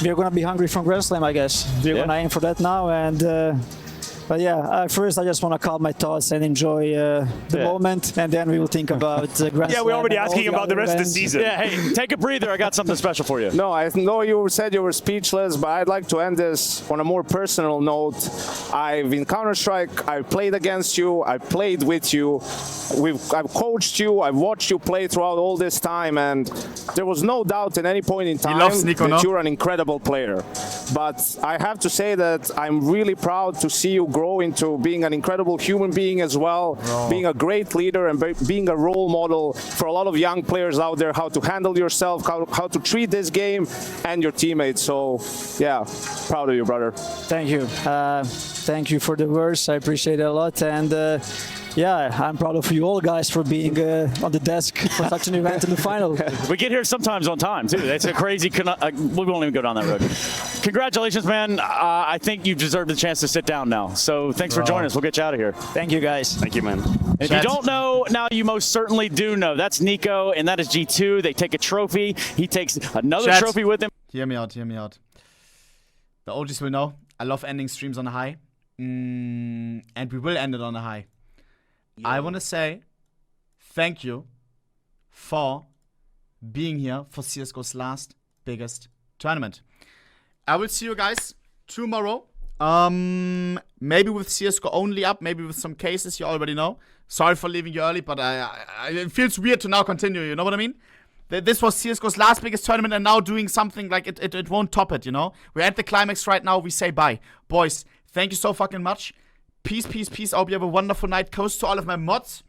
we're going to be hungry from Grand Slam, I guess. We're going to aim for that now, and. But yeah, first I just want to calm my thoughts and enjoy the moment, and then we will think about Grand Slam. Yeah, we're already asking about the rest of the season. Yeah, hey, take a breather. I got something special for you. No, I know you said you were speechless, but I'd like to end this on a more personal note. I've in Counter-Strike, I played against you, I played with you, I've coached you, I've watched you play throughout all this time, and there was no doubt at any point in time Nico, that you're an incredible player. But I have to say that I'm really proud to see you grow into being an incredible human being as well, being a great leader and being a role model for a lot of young players out there, how to handle yourself, how to treat this game and your teammates. So yeah, proud of you, brother. Thank you. Thank you for the words. I appreciate it a lot. And yeah, I'm proud of you all guys for being on the desk for such an event in the final. We get here sometimes on time, too. That's a crazy... we won't even go down that road. Congratulations, man. I think you deserve the chance to sit down now. So thanks for joining us. We'll get you out of here. Thank you, guys. Thank you, man. If you don't know, now you most certainly do know. That's Nico, and that is G2. They take a trophy. He takes another trophy with him. Hear me out, hear me out. The OGs will know. I love ending streams on a high. And we will end it on a high. Yeah. I want to say thank you for being here for CSGO's last biggest tournament. I will see you guys tomorrow. Maybe with CSGO only up, maybe with some cases you already know. Sorry for leaving you early, but it feels weird to now continue, you know what I mean? This was CSGO's last biggest tournament, and now doing something like it won't top it, you know? We're at the climax right now, we say bye. Boys, thank you so fucking much. Peace, peace, peace. I hope you have a wonderful night. Kuss to all of my mods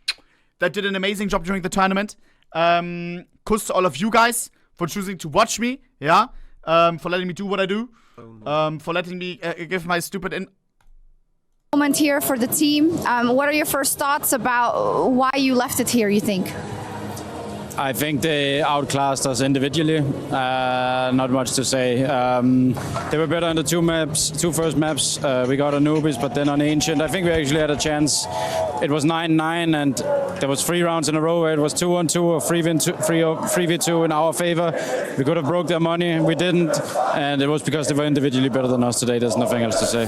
that did an amazing job during the tournament. Kuss to all of you guys for choosing to watch me. Yeah. For letting me do what I do. For letting me give my stupid moment here for the team. What are your first thoughts about why you left it here, you think? I think they outclassed us individually. Not much to say. They were better on the two first maps. We got Anubis, but then on Ancient, I think we actually had a chance. It was 9-9, and there was 3 rounds in a row where it was 2-on-2 or 3v2 in our favor. We could have broke their money, we didn't, and it was because they were individually better than us today. There's nothing else to say.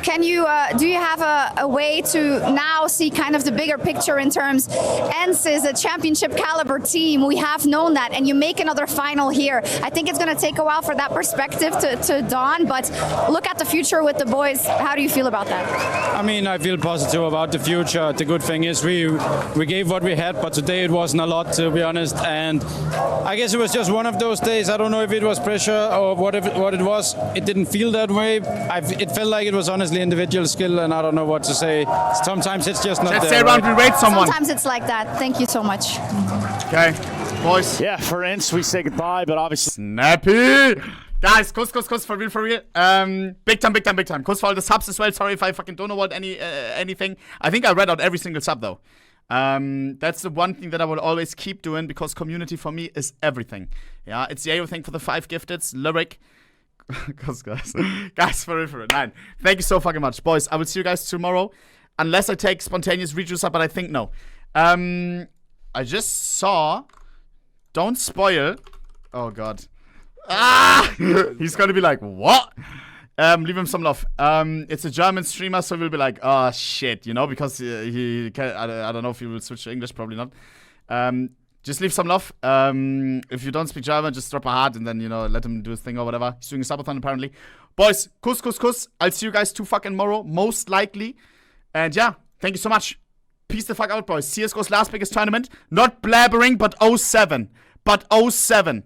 Can you, do you have a way to now see kind of the bigger picture in terms, ENCE is a championship caliber team, we have known that, and you make another final here. I think it's going to take a while for that perspective to dawn, but look at the future with the boys. How do you feel about that? I mean, I feel positive about the future. The good thing is we gave what we had, but today it wasn't a lot, to be honest, and I guess it was just one of those days. I don't know if it was pressure or what it was. It didn't feel that way. It felt like it was honestly individual skill, and I don't know what to say. Sometimes it's just not there. Let's say around, we rate someone. Sometimes it's like that. Thank you so much. Okay, boys. Yeah, for ENCE, we say goodbye, but obviously... Snappy! Guys, kuss, for real. Big time. Kuss for all the subs as well. Sorry if I fucking don't know what anything. I think I read out every single sub, though. That's the one thing that I will always keep doing, because community for me is everything. Yeah, it's the everything for the 5 gifteds. Lyric. guys, for real. Nein. Thank you so fucking much. Boys, I will see you guys tomorrow. Unless I take spontaneous rejuice up, but I think no. I just saw... Don't spoil. Oh, God. He's gonna be like, what? Leave him some love. It's a German streamer, so we'll be like, oh shit, you know, because he can, I don't know if he will switch to English, probably not. Just leave some love. If you don't speak German, just drop a heart and then, you know, let him do his thing or whatever. He's doing a subathon apparently. Boys, kuss, kuss, kuss. I'll see you guys 2 fucking tomorrow, most likely. And yeah, thank you so much. Peace the fuck out, boys. CSGO's last biggest tournament. Not blabbering, but 07. But 07.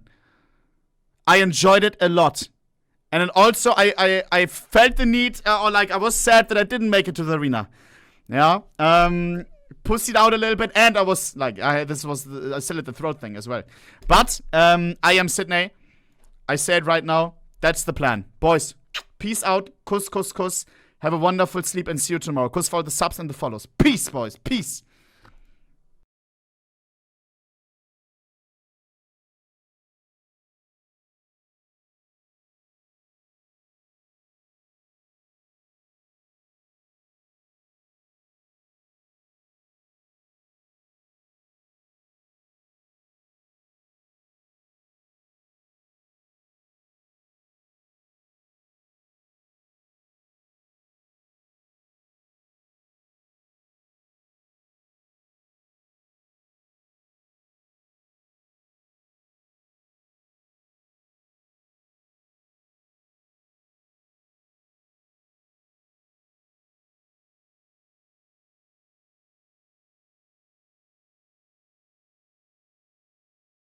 I enjoyed it a lot. And then also, I felt the need, or like, I was sad that I didn't make it to the arena. Yeah. Pussied out a little bit, and I was like, I still at the throat thing as well. But, IEM Sydney, I say it right now, that's the plan. Boys, peace out. Kuss, kuss, kuss. Have a wonderful sleep and see you tomorrow. Kuss for the subs and the follows. Peace, boys. Peace.